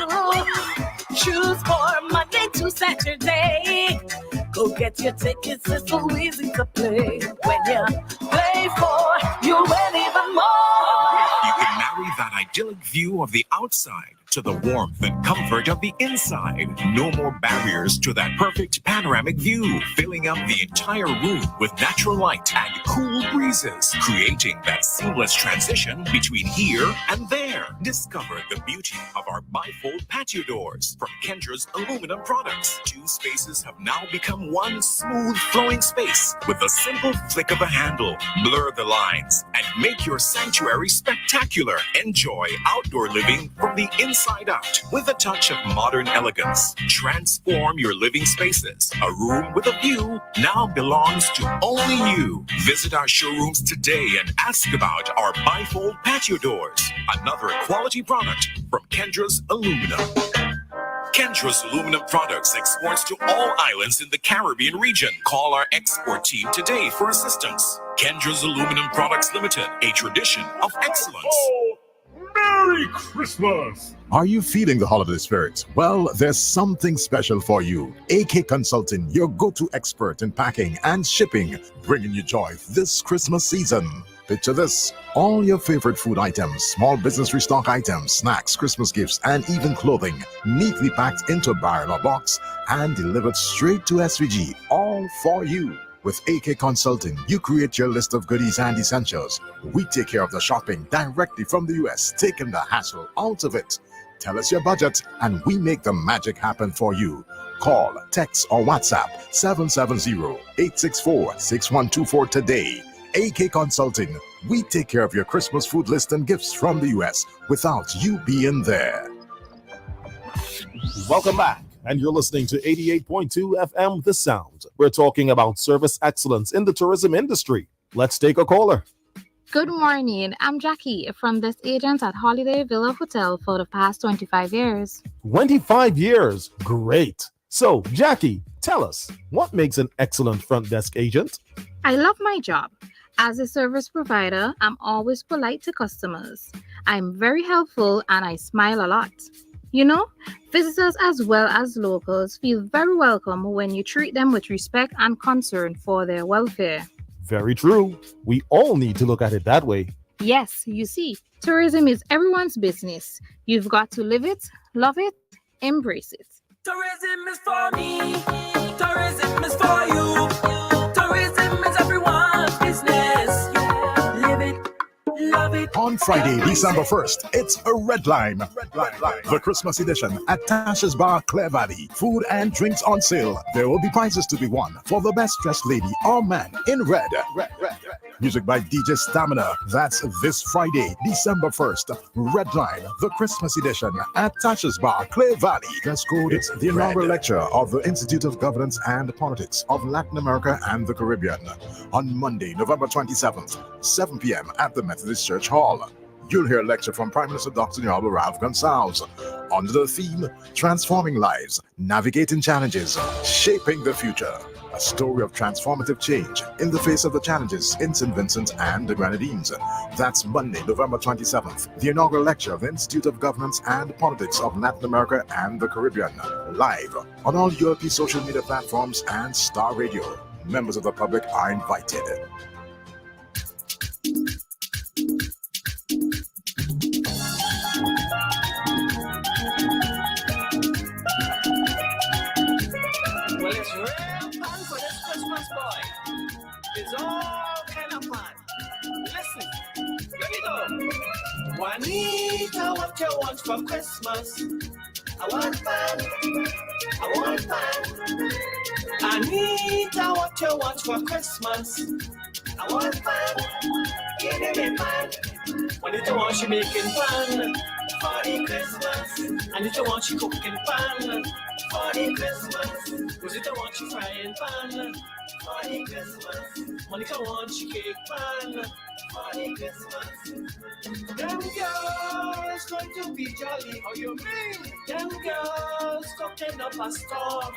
Choose for Monday to Saturday. Go get your tickets, it's so easy to play. When you play for, you win even more. You can marry that idyllic view glow of the outside to the warmth and comfort of the inside. No more barriers to that perfect panoramic view, filling up the entire room with natural light and cool breezes, creating that seamless transition between here and there. Discover the beauty of our bifold patio doors from Kendra's aluminum products. Two spaces have now become one smooth flowing space with a simple flick of a handle. Blur the lines and make your sanctuary spectacular. Enjoy outdoor living from the inside out with a touch of modern elegance. Transform your living spaces. A room with a view now belongs to only you. Visit our showrooms today and ask about our bifold patio doors. Another quality product from Kendra's Aluminum. Kendra's aluminum products exports to all islands in the Caribbean region. Call our export team today for assistance. Kendra's Aluminum Products Limited, a tradition of excellence. Merry Christmas! Are you feeling the holiday spirit? Well, there's something special for you. AK Consulting, your go-to expert in packing and shipping, bringing you joy this Christmas season. Picture this: all your favorite food items, small business restock items, snacks, Christmas gifts, and even clothing, neatly packed into a barrel or box and delivered straight to SVG, all for you. With AK Consulting, you create your list of goodies and essentials. We take care of the shopping directly from the US, taking the hassle out of it. Tell us your budget and we make the magic happen for you. Call, text, or WhatsApp 770-864-6124 today. AK Consulting, we take care of your Christmas food list and gifts from the US without you being there. Welcome back, and you're listening to 88.2 FM The Sound. We're talking about service excellence in the tourism industry. Let's take a caller. Good morning. I'm Jackie from this agent at Holiday Villa Hotel for the past 25 years. 25 years. Great. So, Jackie, tell us, what makes an excellent front desk agent? I love my job. As a service provider, I'm always polite to customers. I'm very helpful and I smile a lot. You know, visitors as well as locals feel very welcome when you treat them with respect and concern for their welfare. Very true. We all need to look at it that way. Yes, you see, tourism is everyone's business. You've got to live it, love it, embrace it. Tourism is for me. Tourism is for you. Tourism is everyone's business. Live it, love it. On Friday, December 1st, it's a Red Line. The Christmas edition at Tasha's Bar, Clare Valley. Food and drinks on sale. There will be prizes to be won for the best dressed lady or man in red. Music by DJ Stamina. That's this Friday, December 1st. Red Line, the Christmas edition at Tasha's Bar, Clare Valley. Dress code, it's the inaugural lecture of the Institute of Governance and Politics of Latin America and the Caribbean on Monday, November 27th, 7 p.m. at the Methodist Church Hall. You'll hear a lecture from Prime Minister Dr. Nyabo Ralph Gonsalves under the theme, Transforming Lives, Navigating Challenges, Shaping the Future. A story of transformative change in the face of the challenges in St. Vincent and the Grenadines. That's Monday, November 27th, the inaugural lecture of the Institute of Governance and Politics of Latin America and the Caribbean, live on all ULP social media platforms and Star Radio. Members of the public are invited. Well, it's real fun for this Christmas boy. It's all kind of fun. Listen, let me go. Juanita, what you want for Christmas? I want fun. I want fun. Anita, what you want for Christmas? I want fun. Give me fun. Juanita want she making fun for the Christmas. Anita want she cooking fun for the Christmas. Rosita want she frying fun for the Christmas. Monica want she cake fun for the Christmas. Them girls going to be jolly. How you mean? Them girls cooking up a storm.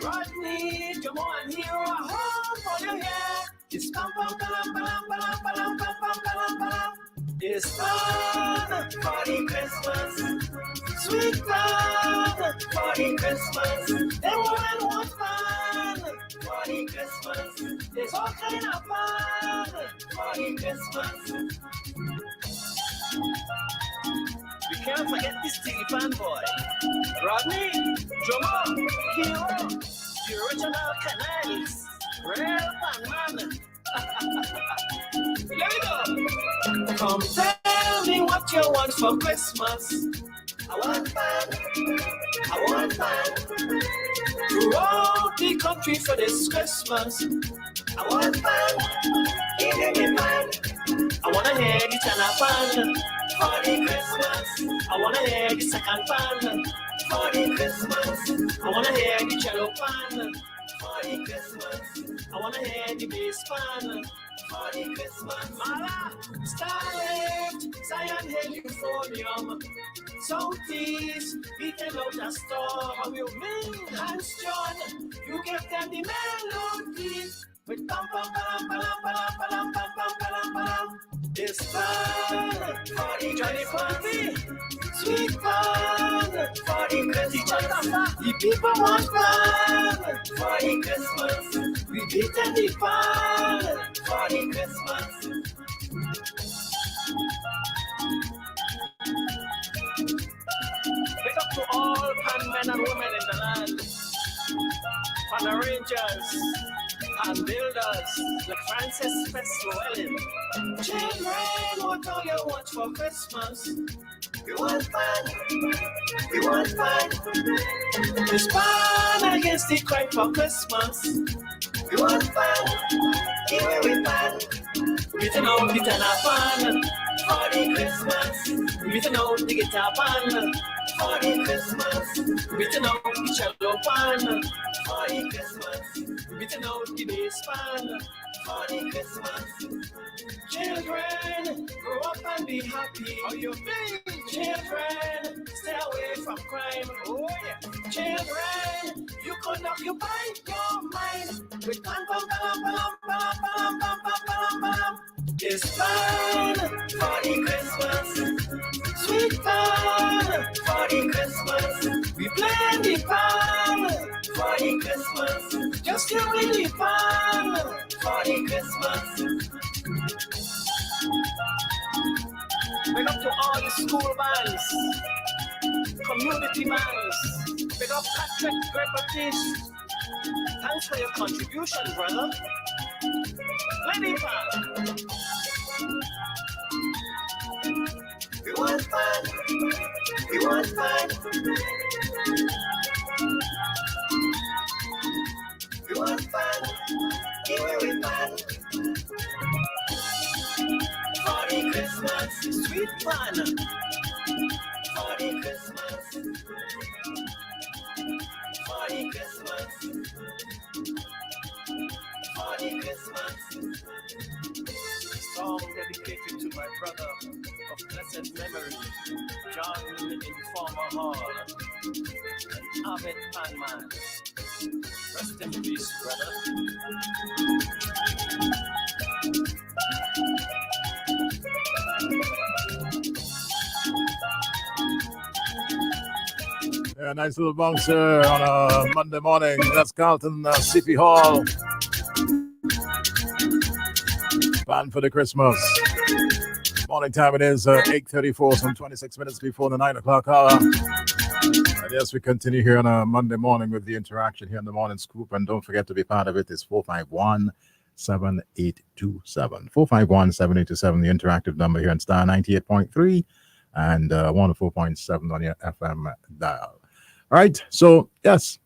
Rodney, come on, here a home for your hair. It's pam pam pam pam pam pam pam pam pam. It's fun for the Christmas. Sweet fun for the Christmas. They want fun for the Christmas. There's all kind of fun for the Christmas. can't forget this Tilly Pan boy. Rodney, Jomo, Hero, the original Canals, Real Pan Man. Let me go. Come tell me what you want for Christmas. I want pan. I want pan. Throughout the country for this Christmas. I want pan. Give me pan. I wanna hear the tenor pan for the Christmas. I wanna hear the second pan for the Christmas. I wanna hear the cello pan for the Christmas. I wanna hear the bass pan for the Christmas. Mala, Starlight, Zion Hill, Euphonium, Southeast, beating out a storm. You mean Hans John, you give them the melody. With pam pam pam pam pam pam pam pam pam pam. It's fun for the Johnny Party, sweet fun for the Christmas. The people want fun for the Christmas. We beat the fun for the Christmas. Big up to all pan men and women in the land, pan arrangers and builders like Francis Fesswellen. Children, what all you want for Christmas? We want fun. We want fun. This fun against the crime for Christmas. We want fun. Give me fun. We turn out the tenor pan for the Christmas. We turn out the guitar pan for the Christmas. We turn out the cello pan for the Christmas. We turn out the bass pan for the Christmas. Children, grow up and be happy. How you feel? Children, stay away from crime. Oh yeah. Children, you could occupy your mind with pam pam pam pam pam pam pam pam pam. It's fun for the Christmas. Sweet fun for the Christmas. We play the fun for the Christmas. Just give me the fun for the Christmas. Big up to all the school bands, community bands. Big up Patrick Great Baptiste. Thanks for your contribution, brother. Lady Pan. We want fun. We want fun. We want fun. Give me fun. For the Christmas, sweet fun. For the Christmas. For the Christmas. For the Christmas. Song dedicated to my brother of blessed memory, John in former hall. Abed Panman. Rest in peace, brother. Yeah, nice little bouncer on a Monday morning. That's Carlton City Hall. Plan for the Christmas. Morning time it is 8:34, some 26 minutes before the 9 o'clock hour. And yes, we continue here on a Monday morning with the interaction here in the Morning Scoop. And don't forget to be part of it. It's 451-7827. 451-7827, the interactive number here in Star 98.3 and 104.7 on your FM dial. All right, so yes,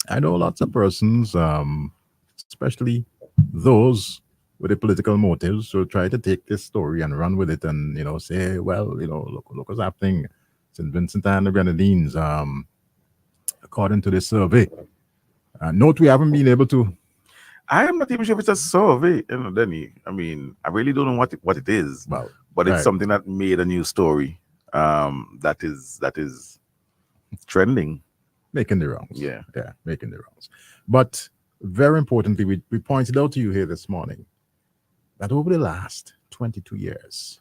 I know lots of persons, especially those with the political motives, will try to take this story and run with it and, say, well, look what's happening. St. Vincent and the Grenadines, according to this survey. Note we haven't been able to. I am not even sure if it's a survey, Denny. I mean, I really don't know what it is. Well, but it's right. something that made a new story. That is trending. Making the rounds. Yeah, making the rounds. But very importantly, we pointed out to you here this morning that over the last 22 years,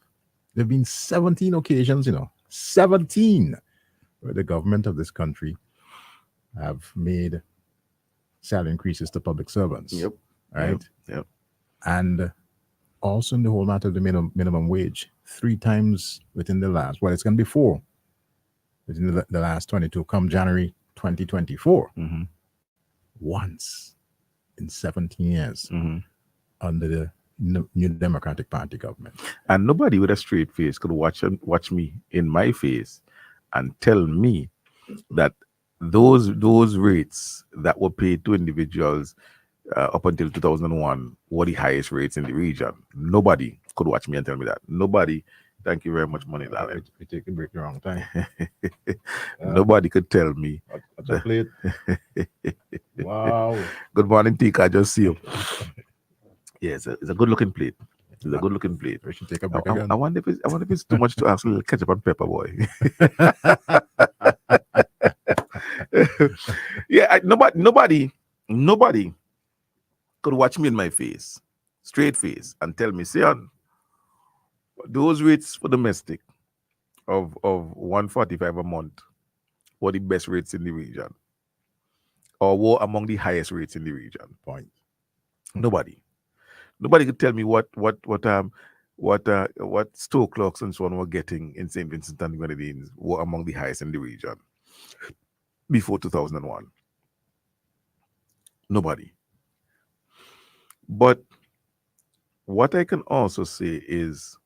there have been 17 occasions, 17, where the government of this country have made salary increases to public servants. Yep. Right? Yep. And also in the whole matter of the minimum wage, 3 times within the last, well, it's going to be 4 within the last 22, come January 2024. Once in 17 years under the New Democratic Party government. And nobody with a straight face could watch me in my face and tell me that those rates that were paid to individuals up until 2001 were the highest rates in the region. Nobody could watch me and tell me that. Nobody. Thank you very much, Money Darling. We take a break the wrong time. Nobody could tell me. That's a plate. Wow. Good morning, Tika. I just see you. Yes, it's a good looking plate. It's a good looking plate. We should take a break again. I wonder if it's too much to ask a little ketchup and pepper, boy. Yeah, nobody could watch me in my face, straight face, and tell me, Sion, those rates for domestic of 145 a month were the best rates in the region, or were among the highest rates in the region. Point. Nobody could tell me what store clocks and so on were getting in St. Vincent and the Grenadines were among the highest in the region before 2001. Nobody. But what I can also say is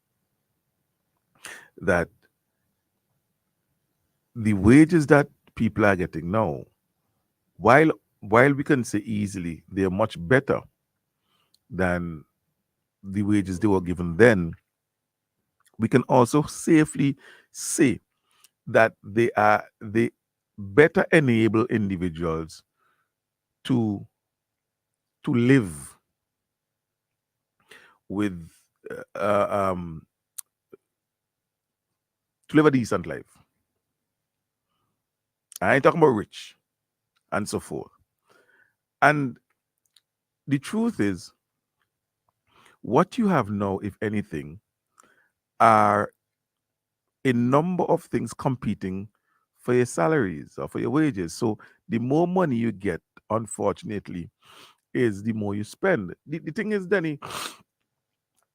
that the wages that people are getting now, while we can say easily they're much better than the wages they were given then, we can also safely say that they better enable individuals to live with to live a decent life. I ain't talking about rich and so forth. And the truth is, what you have now, if anything, are a number of things competing for your salaries or for your wages. So the more money you get, unfortunately, is the more you spend. The thing is, Danny,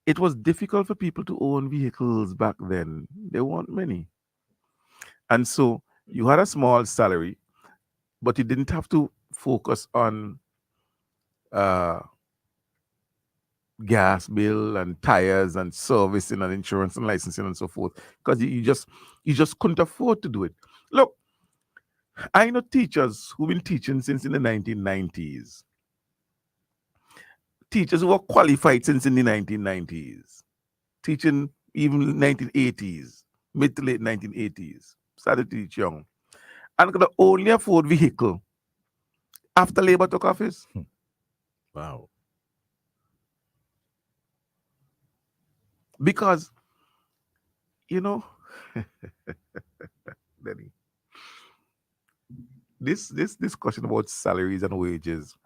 it was difficult for people to own vehicles back then. There weren't many. And so you had a small salary, but you didn't have to focus on gas bill and tires and servicing and insurance and licensing and so forth, because you just couldn't afford to do it. Look, I know teachers who've been teaching since in the 1990s. Teachers who were qualified since in the 1990s, teaching even 1980s, mid to late 1980s, started to teach young, and could only afford vehicle after Labour took office. Wow. Because, Denny, this discussion about salaries and wages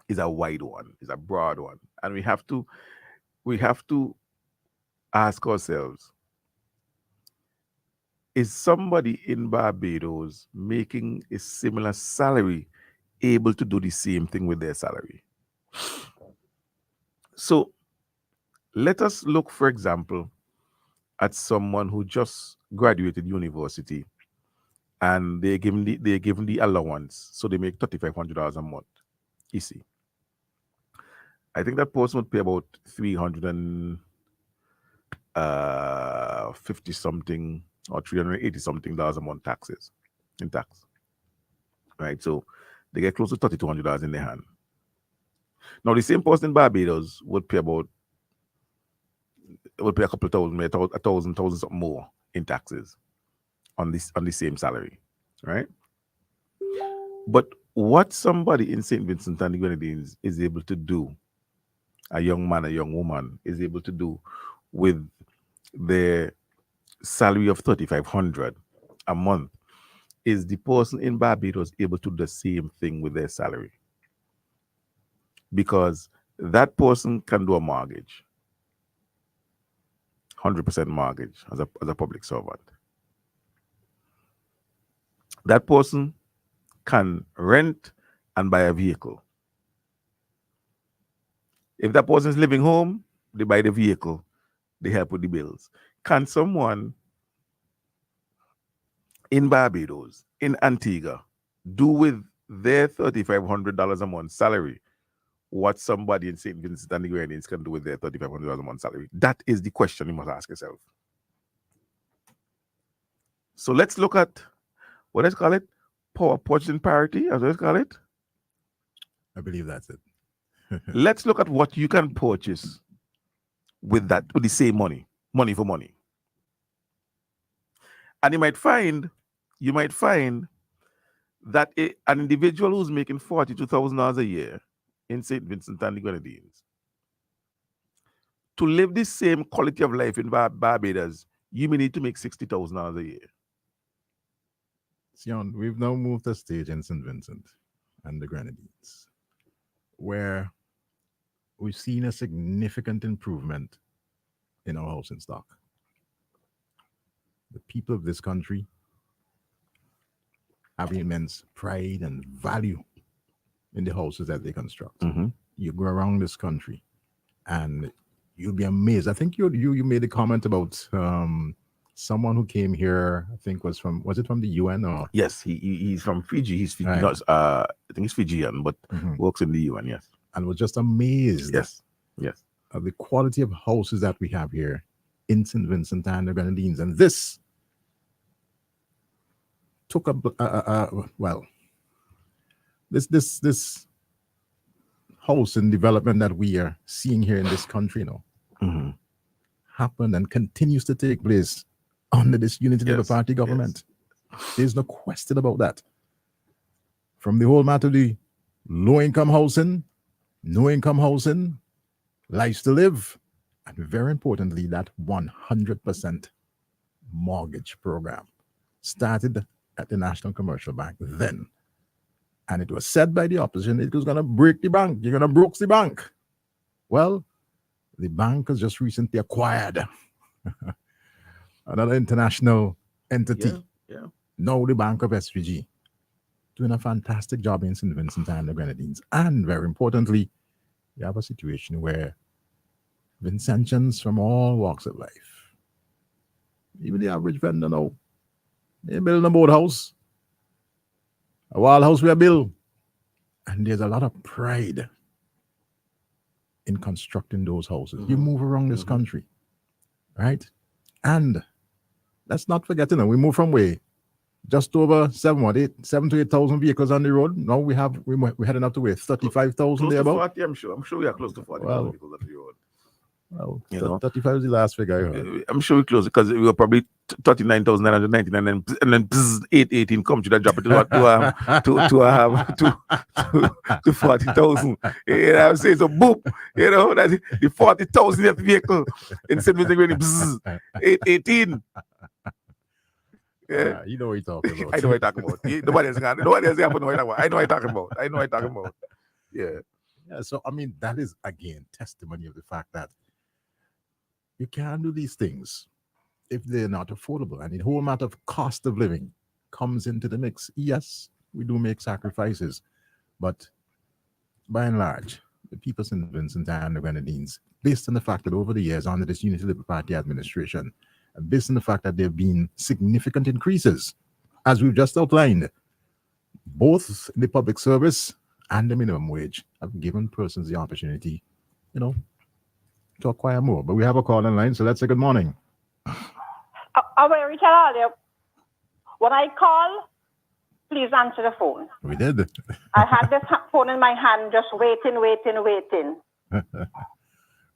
is a wide one, is a broad one, and we have to ask ourselves: is somebody in Barbados making a similar salary able to do the same thing with their salary? So let us look, for example, at someone who just graduated university and they're given the allowance, so they make $3,500 a month. You see, I think that person would pay about $350 something or $380 something a month in tax. Right? So they get close to $3,200 in their hand. Now the same person in Barbados would pay a couple of thousand, maybe a thousand something more in taxes on the same salary, right? But what somebody in St. Vincent and the Grenadines is able to do, a young man, a young woman is able to do with their salary of $3,500 a month, is the person in Barbados able to do the same thing with their salary? Because that person can do a mortgage, 100% mortgage as a public servant. That person can rent and buy a vehicle. If that person is living home, they buy the vehicle they help with the bills. Can someone in Barbados, in Antigua, do with their $3,500 a month salary what somebody in St. Vincent and the Grenadines can do with their $3,500 a month salary? That is the question you must ask yourself. So let's look at, what let's call it, power purchasing parity, as let's call it. I believe that's it. Let's look at what you can purchase with that, with the same money for money. And you might find that an individual who's making $42,000 a year in St. Vincent and the Grenadines, to live the same quality of life in Barbados, you may need to make $60,000 a year. Sion, we've now moved a stage in St. Vincent and the Grenadines where we've seen a significant improvement in our housing stock. The people of this country have immense pride and value in the houses that they construct. You go around this country and you'll be amazed. I think you made a comment about someone who came here, I think was it from the UN or? Yes, he's from Fiji. He's Fiji, Right. not, I think he's Fijian, but works in the UN, yes. And was just amazed. Yes. Of the quality of houses that we have here in St. Vincent and the Grenadines. And this took this house and development that we are seeing here in this country happened and continues to take place under this Unity Labour Party government. There's no question about that. From the whole matter of the low-income housing, no-income housing, lives to live, and very importantly, that 100% mortgage program started at the National Commercial Bank then. And it was said by the opposition it was going to break the bank. You're going to broke the bank. Well, the bank has just recently acquired another international entity. Yeah. Now the Bank of SVG. Doing a fantastic job in St. Vincent and the Grenadines. And very importantly, you have a situation where Vincentians from all walks of life, even the average vendor now, they build a boathouse, a wild house we are built. And there's a lot of pride in constructing those houses. You move around this country, right? And let's not forget, we move from way just over 7,000 to 8,000 vehicles on the road. Now we're heading up to where 35,000 there about. 40, I'm sure we are close to 40,000 vehicles on the road. Well, You know? 35 is the last figure I heard. I'm sure we close because we were probably 39,999 and then 818 come to that drop it to 40,000. You know what I'm saying? So boom, that's the 40,000th vehicle in St. Vincent, 818. Yeah. You know what you're talking about. I know what you're talking about. Nobody else can know what you're talking about. I know what you're talking about. Yeah. Yeah, so I mean, that is again testimony of the fact that you can't do these things if they're not affordable. And the whole matter of cost of living comes into the mix. Yes, we do make sacrifices, but by and large, the people of St. Vincent and the Grenadines, based on the fact that over the years under this Unity Labour Party administration, and based on the fact that there have been significant increases, as we've just outlined, both in the public service and the minimum wage have given persons the opportunity, to acquire more. But we have a call in line, so let's say good morning. I will tell you, when I call, please answer the phone. We did. I had this phone in my hand, just waiting.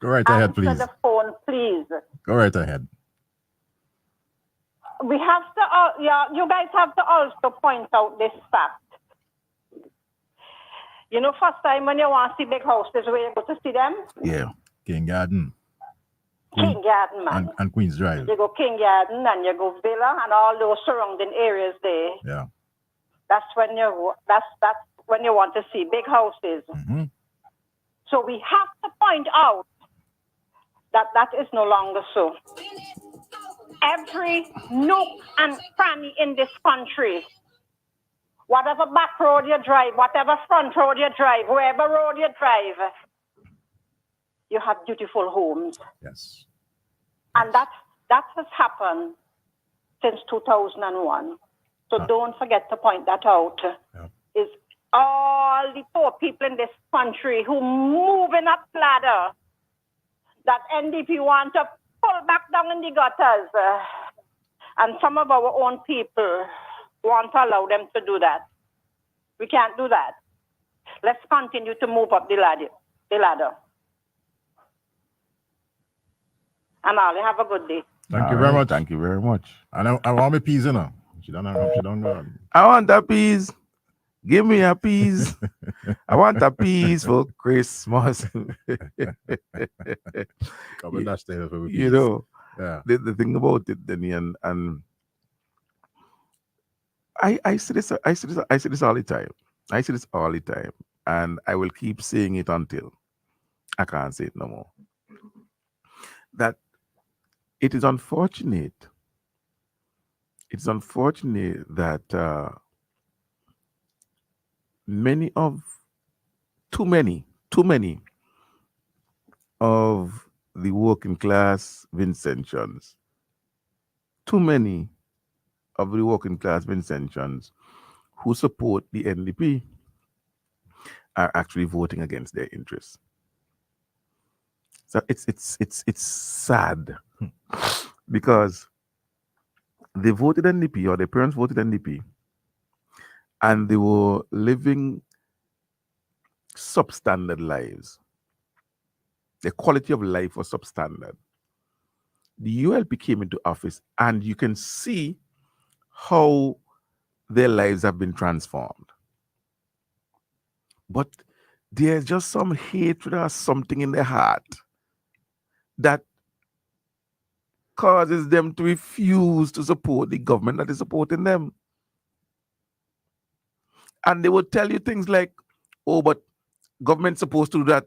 Go right ahead, please. Answer the phone, please. Go right ahead. We have to, you guys have to also point out this fact. First time when you want to see big houses, where you go to see them? Yeah, King Garden. King Garden, man. And Queen's Drive. You go King Garden and you go Villa and all those surrounding areas there. Yeah. That's when you want to see big houses. Mm-hmm. So we have to point out that is no longer so. Every nook and cranny in this country, whatever back road you drive, whatever front road you drive, wherever road you drive, you have beautiful homes. Yes. And that has happened since 2001. So don't forget to point that out. Is all the poor people in this country who moving up ladder that NDP want to pull back down in the gutters. And some of our own people want to allow them to do that. We can't do that. Let's continue to move up the ladder. And I'll have a good day. Thank you very much. Thank you very much. And I want my peas in her. She don't know. I want a piece. Give me a piece. I want a piece for Christmas. You know, the thing about it, Denny, and I see this all the time. I see this all the time, and I will keep saying it until I can't say it no more. That it is unfortunate. It's unfortunate that too many of the working class Vincentians, who support the NDP are actually voting against their interests. So it's sad because they voted NDP, or their parents voted NDP, and they were living substandard lives. Their quality of life was substandard. The ULP came into office, and you can see how their lives have been transformed. But there's just some hatred or something in their heart that causes them to refuse to support the government that is supporting them. And they will tell you things like, oh, but government's supposed to do that.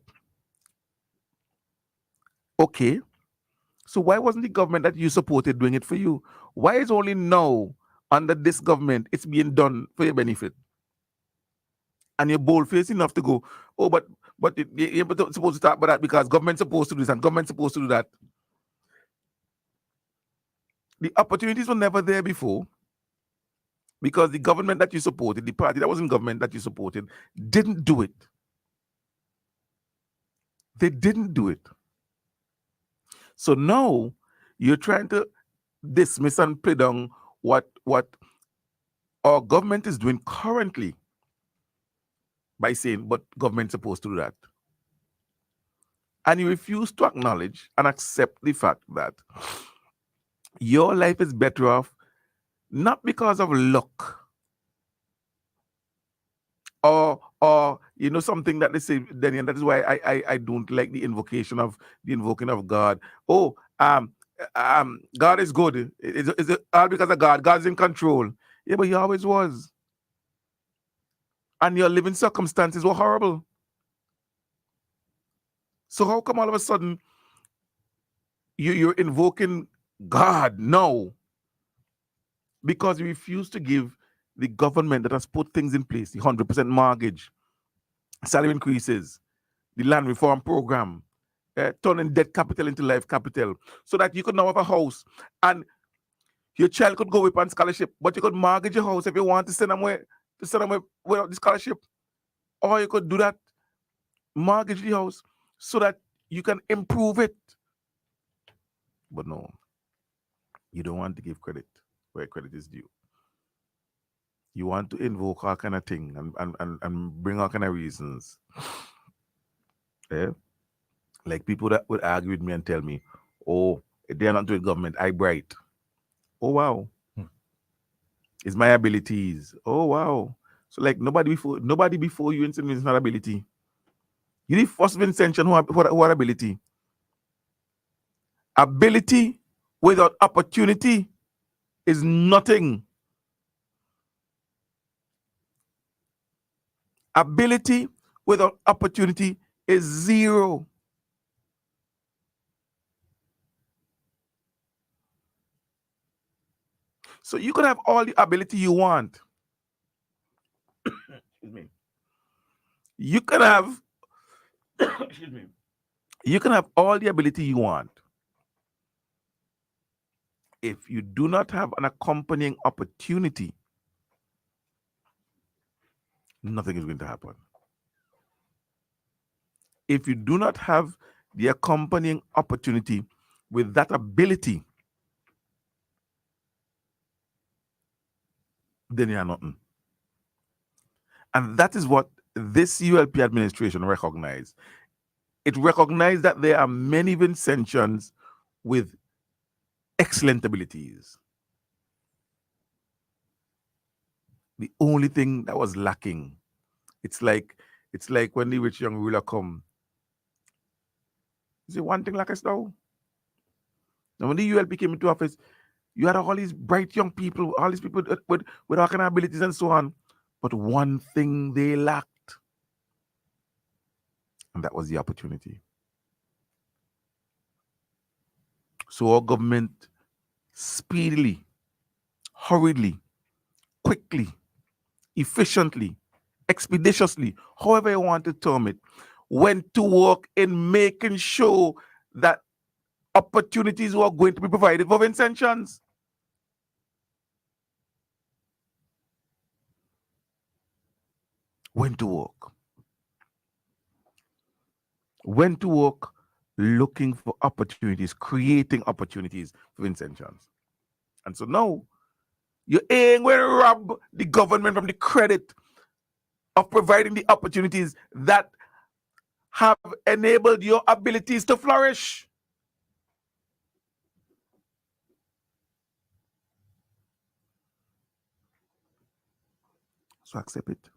Okay. So why wasn't the government that you supported doing it for you? Why is only now, under this government, it's being done for your benefit? And you're bold-faced enough to go, oh, but you're supposed to talk about that because government's supposed to do this and government's supposed to do that. The opportunities were never there before because the government that you supported, the party that was in government that you supported, didn't do it. They didn't do it. So now you're trying to dismiss and play down what our government is doing currently by saying, but government's supposed to do that. And you refuse to acknowledge and accept the fact that your life is better off not because of luck or you know, something that they say, Denny, and that is why I don't like the invoking of God. Oh, God is good. Is it all because of God? God's in control. Yeah, but he always was. And your living circumstances were horrible. So how come all of a sudden you're invoking God now? Because you refuse to give the government that has put things in place, the 100% mortgage, salary increases, the land reform program, turning debt capital into life capital, so that you could now have a house and your child could go with on scholarship, but you could mortgage your house if you want to send them away without the scholarship. Or you could do that, mortgage the house so that you can improve it. But no, you don't want to give credit where credit is due. You want to invoke all kind of thing and bring all kind of reasons. Yeah? Like people that would argue with me and tell me, oh, they're not doing government, I bright. Oh, wow. It's my abilities. Oh, wow. So like nobody before you in St. Vincent had ability. You the first Vincentian who had ability. Ability without opportunity is nothing. Ability without opportunity is zero. So you could have all the ability you want. Excuse me. You can have excuse me. You can have all the ability you want. if you do not have an accompanying opportunity, nothing is going to happen. If you do not have the accompanying opportunity with that ability, then you are nothing. And that is what this ULP administration recognized. It recognized that there are many Vincentians with excellent abilities. The only thing that was lacking, it's like when the rich young ruler come. Is it one thing like us now? Now when the ULP came into office, you had all these bright young people, all these people with all kind of abilities and so on. But one thing they lacked, and that was the opportunity. So our government speedily, hurriedly, quickly, efficiently, expeditiously, however you want to term it, went to work in making sure that opportunities were going to be provided for Vincentians. Went to work. Went to work looking for opportunities, creating opportunities for Vincentians. And so now, you ain't going to rob the government from the credit of providing the opportunities that have enabled your abilities to flourish. So accept it.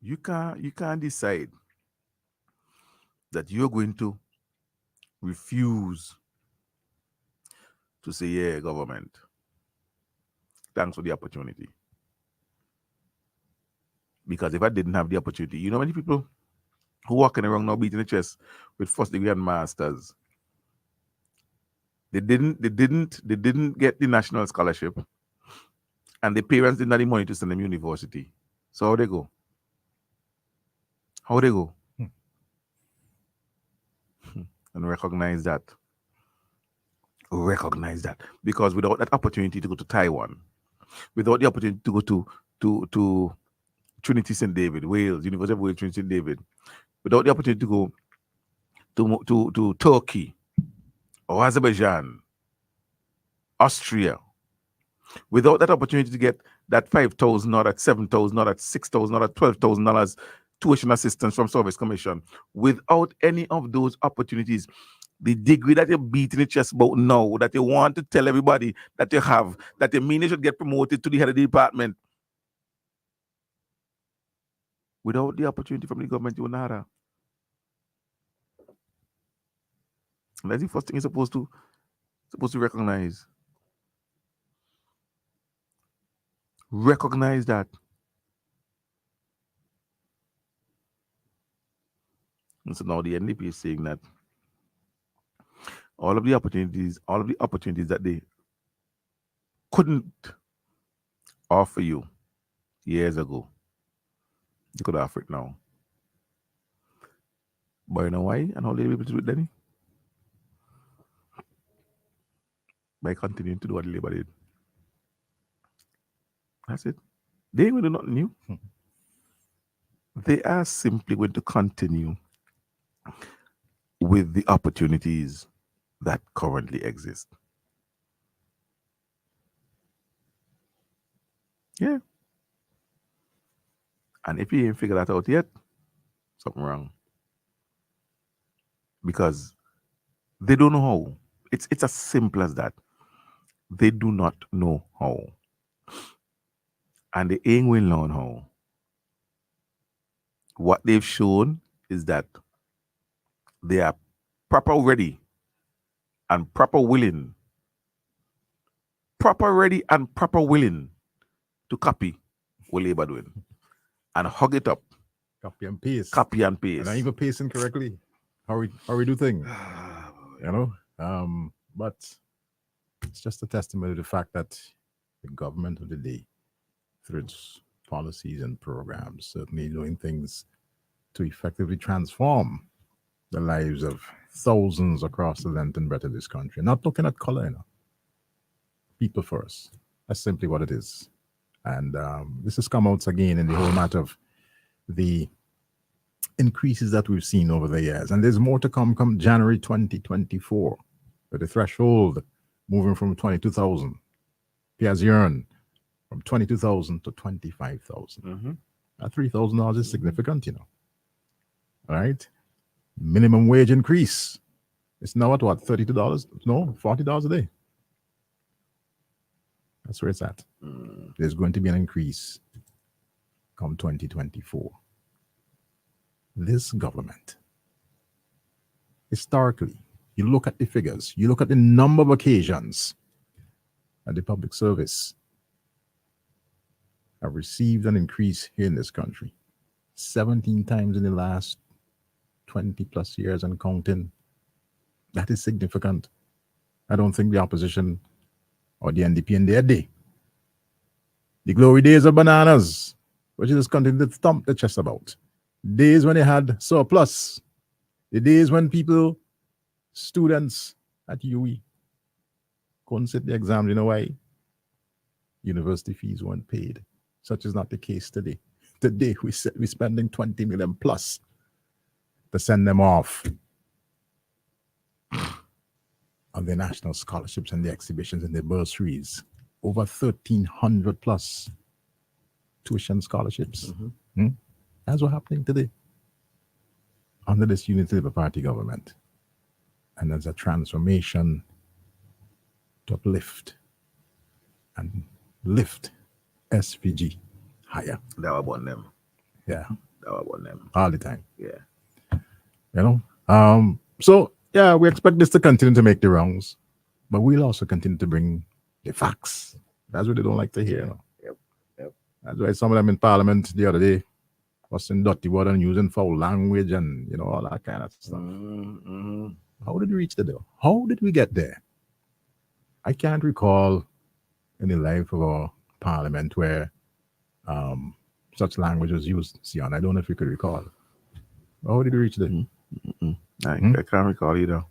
You can't decide that you're going to refuse to say, yeah, government, thanks for the opportunity. Because if I didn't have the opportunity, you know many people who walking around now beating the chest with first degree and masters. They didn't get the national scholarship, and the parents didn't have the money to send them to university. So how they go? How they go? And recognize that. Recognize that. Because without that opportunity to go to Taiwan, without the opportunity to go to Trinity St. David, Wales, University of Wales, Trinity St. David, without the opportunity to go to Turkey or Azerbaijan, Austria, without that opportunity to get that $5,000 or that $7,000 or that $6,000 or that $12,000 tuition assistance from Service Commission, without any of those opportunities, the degree that you're beating the chest about now, that you want to tell everybody that you have, that you mean you should get promoted to the head of the department, without the opportunity from the government, you will not have. And that's the first thing you're supposed to recognize. Recognize that. And so now the NDP is saying that all of the opportunities that they couldn't offer you years ago, you could offer it now. But you know why and how they'll be able to do it, Denny? By continuing to do what the Labour did. That's it. They ain't going to do nothing new. They are simply going to continue with the opportunities that currently exist. Yeah. And if you ain't figured that out yet, something wrong. Because they don't know how. It's as simple as that. They do not know how. And they ain't going to learn how. What they've shown is that they are proper ready and proper willing. Proper ready and proper willing to copy what Labour doing. And hug it up. Copy and paste. Copy and paste. And not even pasting correctly. How we do things. You know? But it's just a testimony to the fact that the government of the day, through its policies and programs, certainly doing things to effectively transform the lives of thousands across the length and breadth of this country. Not looking at color, you know. People first. That's simply what it is. And this has come out again in the whole matter of the increases that we've seen over the years. And there's more to come January 2024. With the threshold moving from 22,000. Piaz earn from 22,000 to 25,000. That $3,000 is significant, you know. All right. Minimum wage increase. It's now at what? $32? No, $40 a day. That's where it's at. There's going to be an increase come 2024. This government, historically, you look at the figures, you look at the number of occasions that the public service have received an increase here in this country. 17 times in the last 20 plus years and counting. That is significant. I don't think the opposition or the NDP in their day, the glory days of bananas, which is continuing to thump the chest about. Days when they had surplus. The days when people, students at UE, couldn't sit the exams, you know why? University fees weren't paid. Such is not the case today. Today, we're spending 20 million plus to send them off on their national scholarships and the exhibitions and their bursaries. Over 1,300 plus tuition scholarships. That's what's happening today under this Unity Labour Party government. And there's a transformation to uplift and lift SPG higher. That was one them. Yeah. That was one them. All the time. Yeah. You know? So, yeah, we expect this to continue to make the rounds, but we'll also continue to bring the facts. That's what they don't like to hear. You know? Yep. That's why some of them in Parliament the other day was in dirty word and using foul language and, you know, all that kind of stuff. How did we reach there? How did we get there? I can't recall in the life of our Parliament where such language was used, Sion. I don't know if you could recall. How did we reach there? I can't recall either.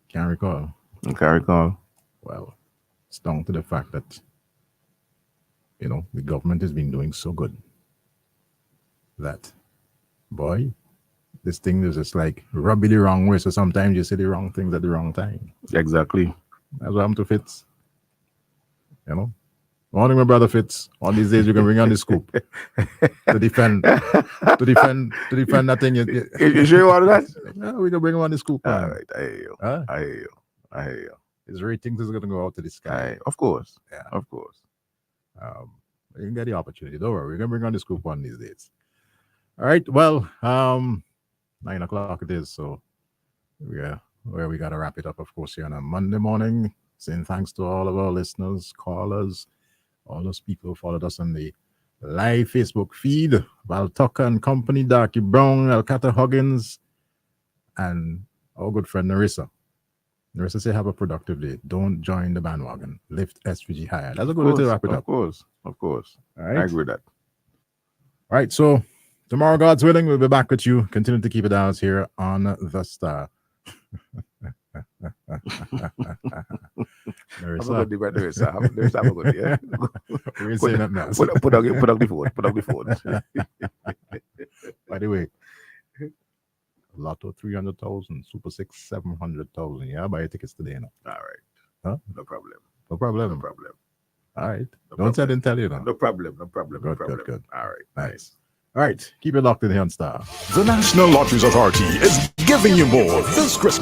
Can't recall. I can't recall. Well, it's down to the fact that, you know, the government has been doing so good that, boy, this thing is just like rub it the wrong way. So sometimes you say the wrong things at the wrong time. Exactly. That's what happened to Fitz. You know? Morning, my brother Fitz. All these days you can bring on the scoop to defend that thing. You sure you want that? Yeah, we can bring him on the scoop. All right, I hear you. Huh? I hear you. His ratings is going to go out to the sky. Of course. Yeah. Of course. You can get the opportunity. Don't worry. We're going to bring on the scoop one these days. All right. Well, 9 o'clock it is. So we got to wrap it up, of course, here on a Monday morning. Saying thanks to all of our listeners, callers, all those people who followed us on the live Facebook feed. Val Tucker and Company, Darky Brown, Alcata Huggins, and our good friend Narissa. Narissa say have a productive day. Don't join the bandwagon. Lift SVG higher. That's a good way to wrap it up. Of course. All right. I agree with that. All right. So tomorrow, God's willing, we'll be back with you. Continue to keep it out here on The Star. Narissa, yeah. We're saying that now. Put up the phone. By the way, Lotto 300,000, Super 6 700,000. Yeah, buy your tickets today now. All right. Huh? No problem. No problem. No problem. All right. No Don't say I didn't tell you now. No problem. No problem. No Good, problem. good. All right. Nice. All right. Keep it locked in here on Star. The National Lotteries Authority is giving you more this Christmas.